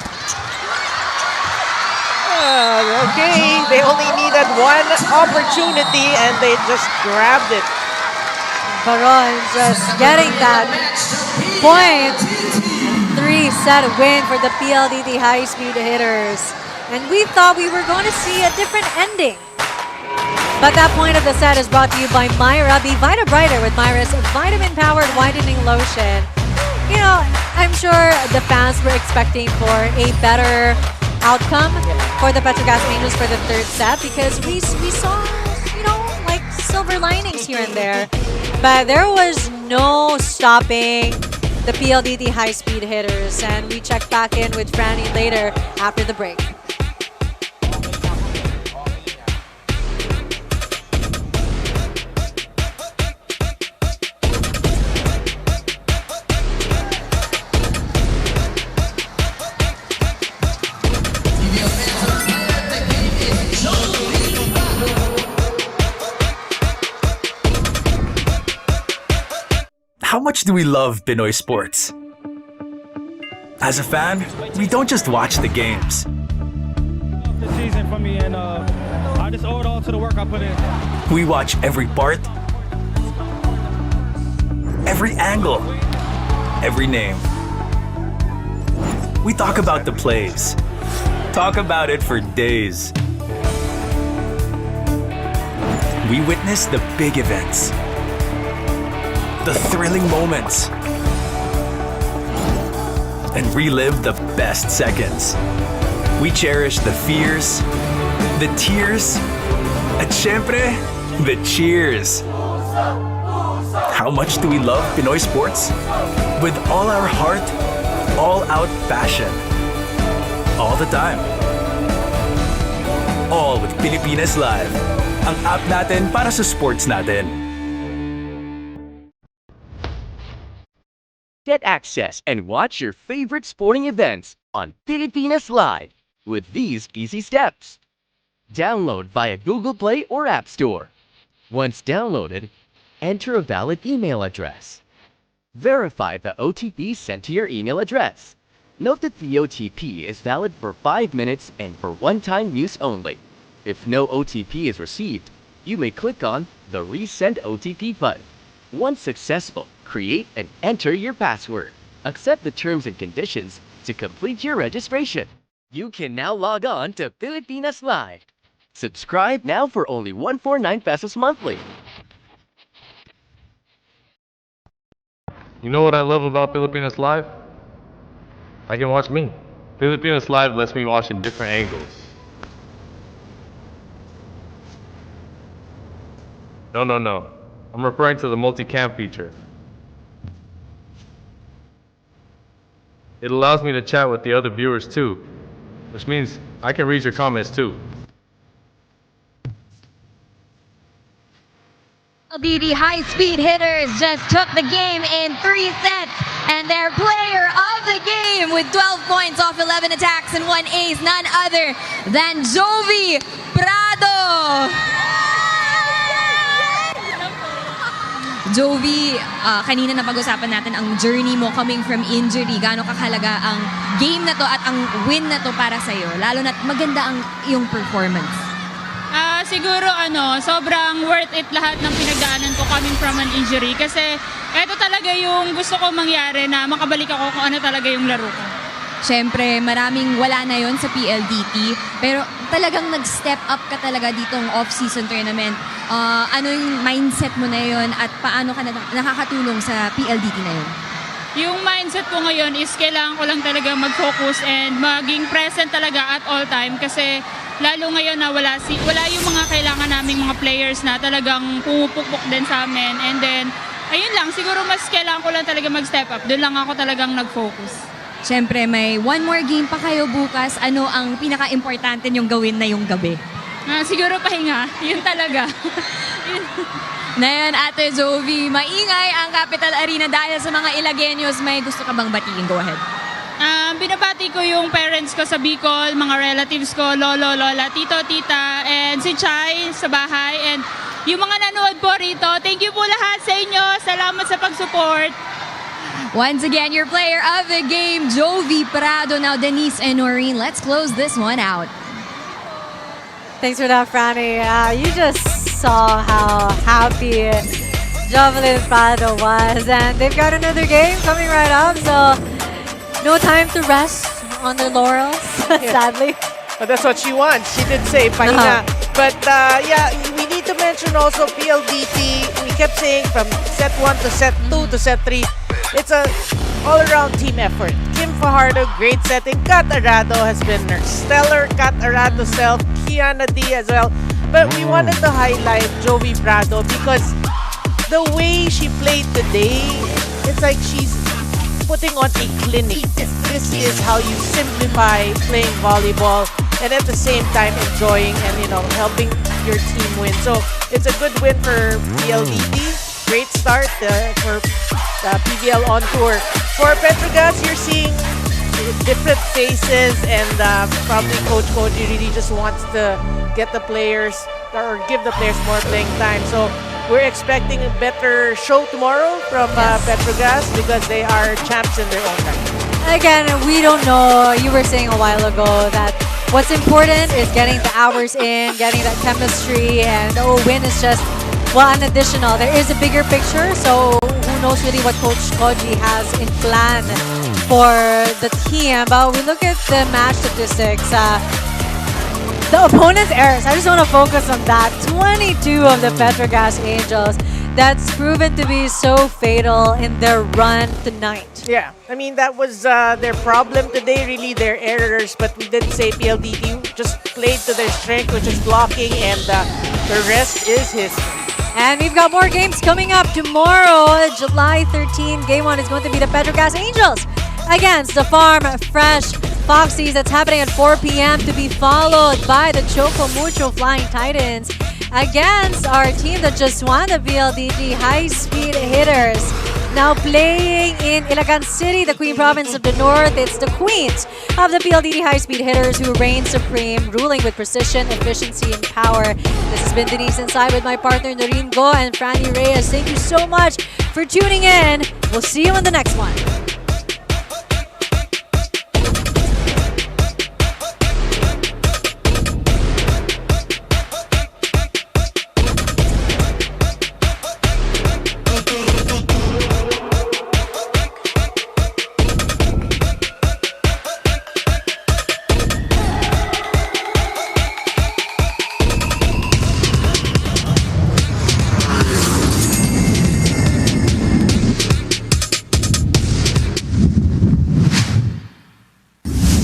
Speaker 3: Okay, they only needed one opportunity and they just grabbed it.
Speaker 2: Baron just getting that point. 3-set win for the PLDT High Speed Hitters. And we thought we were going to see a different ending. But that point of the set is brought to you by Myra. Be Vita Brighter with Myra's vitamin-powered whitening lotion. You know, I'm sure the fans were expecting for a better outcome for the Petro Gazz Angels for the third set, because we saw, you know, like silver linings here and there. But there was no stopping the PLDT High Speed Hitters, and we check back in with Franny later after the break.
Speaker 17: How much do we love Pinoy sports? As a fan, we don't just watch the games.
Speaker 14: The season for me, and I just owe it all to the work I put in.
Speaker 17: We watch every part, every angle, every name. We talk about the plays, talk about it for days. We witness the big events, the thrilling moments, and relive the best seconds. We cherish the fears, the tears, at syempre, the cheers. How much do we love Pinoy sports? With all our heart, all-out passion. All the time. All with Pilipinas Live. Ang app natin para sa sports natin.
Speaker 12: Get access and watch your favorite sporting events on Pilipinas Live with these easy steps. Download via Google Play or App Store. Once downloaded, enter a valid email address. Verify the OTP sent to your email address. Note that the OTP is valid for 5 minutes and for one-time use only. If no OTP is received, you may click on the Resend OTP button. Once successful, create and enter your password. Accept the terms and conditions to complete your registration. You can now log on to Pilipinas Live. Subscribe now for only 149 pesos monthly.
Speaker 13: You know what I love about Pilipinas Live? I can watch me. Pilipinas Live lets me watch in different angles. No. I'm referring to the multicam feature. It allows me to chat with the other viewers too, which means I can read your comments too.
Speaker 1: PLDT High Speed Hitters just took the game in 3 sets, and their player of the game with 12 points off 11 attacks and 1 ace, none other than Jovi Prado. Jovi, kanina na pag-usapan natin ang journey mo coming from injury. Gaano kakalaga ang game na to at ang win na to para sa'yo? Lalo na't maganda ang iyong performance.
Speaker 11: Siguro sobrang worth it lahat ng pinagdaanan ko coming from an injury kasi ito talaga yung gusto ko mangyari na makabalik ako kung ano talaga yung laro ko.
Speaker 1: Siyempre, maraming wala na yon sa PLDT, pero talagang nag-step up ka talaga ditong off-season tournament. Ano yung mindset mo na yon at paano ka nakakatulong sa PLDT na yon?
Speaker 11: Yung mindset ko ngayon is kailangan ko lang talaga mag-focus and maging present talaga at all time kasi lalo ngayon na wala yung mga kailangan naming mga players na talagang pumupukpok din sa amin. And then, ayun lang, siguro mas kailangan ko lang talaga mag-step up. Doon lang ako talagang nag-focus.
Speaker 1: Siyempre, may one more game pa kayo bukas. Ano ang pinaka-importante niyong gawin na yung gabi?
Speaker 11: Siguro pahinga. Yun talaga.
Speaker 1: Na yan, Ate Jovi. Maingay ang Capital Arena dahil sa mga Ilagenyos. May gusto ka bang batiin? Go ahead.
Speaker 11: Binabati ko yung parents ko sa Bicol, mga relatives ko, lolo, lola, tito, tita, and si Chai sa bahay. And yung mga nanood po rito, thank you po lahat sa inyo. Salamat sa pag-support.
Speaker 1: Once again, your player of the game, Jovi Prado. Now, Denise and Noreen, let's close this one out.
Speaker 2: Thanks for that, Franny. You just saw how happy Jovelyn Prado was, and they've got another game coming right up, so no time to rest on their laurels, sadly.
Speaker 3: But that's what she wants. She did say pahinga. But yeah, we need to mention also PLDT. We kept saying from set 1 to set 2 to set 3, it's a all-around team effort. Kim Fajardo, great setting. Kat Arado has been stellar. Kat Arado self, Kiana D as well. But we wanted to highlight Jovi Prado because the way she played today, it's like she's putting on a clinic. This is how you simplify playing volleyball and at the same time enjoying and helping your team win. So it's a good win for PLDT. Great start for PVL on tour. For Petro Gazz, you're seeing different faces, and probably Coach Koji really just wants to get the players or give the players more playing time. So we're expecting a better show tomorrow from Petro Gazz because they are champs in their own right.
Speaker 2: Again, we don't know. You were saying a while ago that what's important is getting the hours in, getting that chemistry, and win is just an additional. There is a bigger picture, so who knows really what Coach Koji has in plan for the team. But we look at the match statistics. The opponent's errors, I just want to focus on that. 22 of the Petro Gazz Angels. That's proven to be so fatal in their run tonight.
Speaker 3: Yeah, I mean, that was their problem today, really, their errors. But we did say PLDT just played to their strength, which is blocking, and the rest is history.
Speaker 2: And we've got more games coming up tomorrow. July 13, game 1 is going to be the Petro Gazz Angels against the Farm Fresh Foxies. That's happening at 4 p.m. to be followed by the Choco Mucho Flying Titans against our team that just won the PLDT High Speed Hitters. Now playing in Ilagan City, the Queen Province of the North, it's the queens of the PLDT High Speed Hitters who reign supreme, ruling with precision, efficiency, and power. This has been Denise Inside with my partner Noreen Go and Franny Reyes. Thank you so much for tuning in. We'll see you in the next one.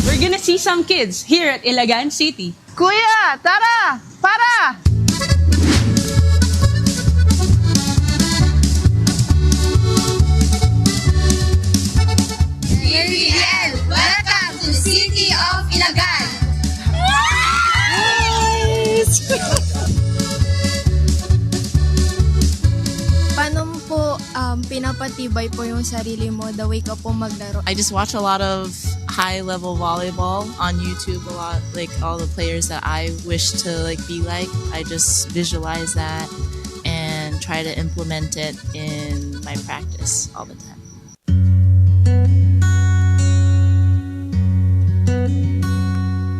Speaker 18: We're gonna see some kids here at Ilagan City.
Speaker 5: Kuya, tara! Para!
Speaker 19: PVL, welcome to the city of Ilagan.
Speaker 6: Paano mo po pinapatibay po yung sarili mo the way ka po maglaro?
Speaker 7: I just watch a lot of high-level volleyball on YouTube a lot, like all the players that I wish to like be like. I just visualize that and try to implement it in my practice all the time.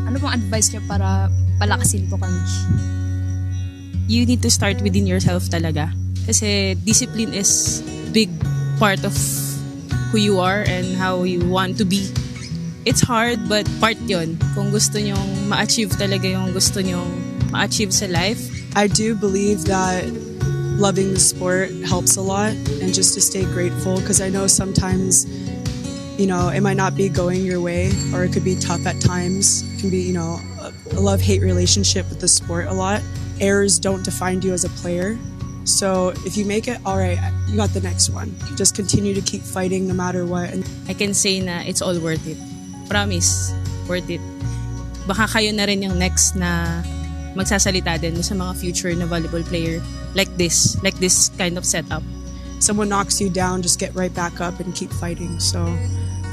Speaker 4: Ano pong advice niyo para palakasin po kami? You need to start within yourself talaga. Kasi discipline is big part of who you are and how you want to be. It's hard but part yon. Kung gusto nyong ma-achieve talaga yung gusto nyong ma-achieve sa life.
Speaker 8: I do believe that loving the sport helps a lot, and just to stay grateful, because I know sometimes, you know, it might not be going your way, or it could be tough at times. It can be, you know, a love-hate relationship with the sport a lot. Errors don't define you as a player. So if you make it, all right, you got the next one. Just continue to keep fighting no matter what. And
Speaker 4: I can say na it's all worth it. Promise, worth it. Baka kayo na rin yung next na magsasalita din sa mga future na volleyball player like this kind of setup.
Speaker 8: someone knocks you down, just get right back up and keep fighting. So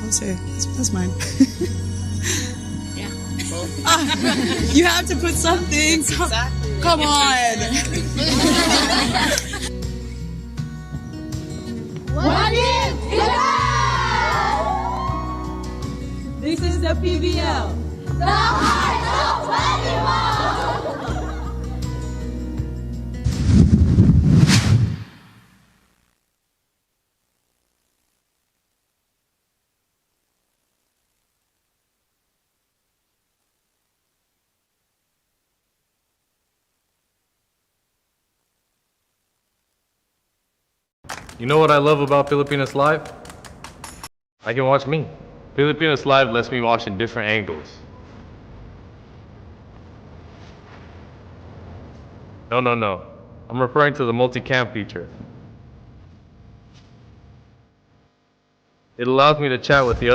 Speaker 8: I'll say that's mine.
Speaker 4: Yeah.
Speaker 8: You have to put something.
Speaker 18: Exactly.
Speaker 8: Come on.
Speaker 19: What if
Speaker 18: This is the PVL.
Speaker 19: the heart of volleyball?
Speaker 13: You know what I love about Filipinas Live? I can watch me. Filipinas Live lets me watch in different angles. No. I'm referring to the multi-cam feature. It allows me to chat with the other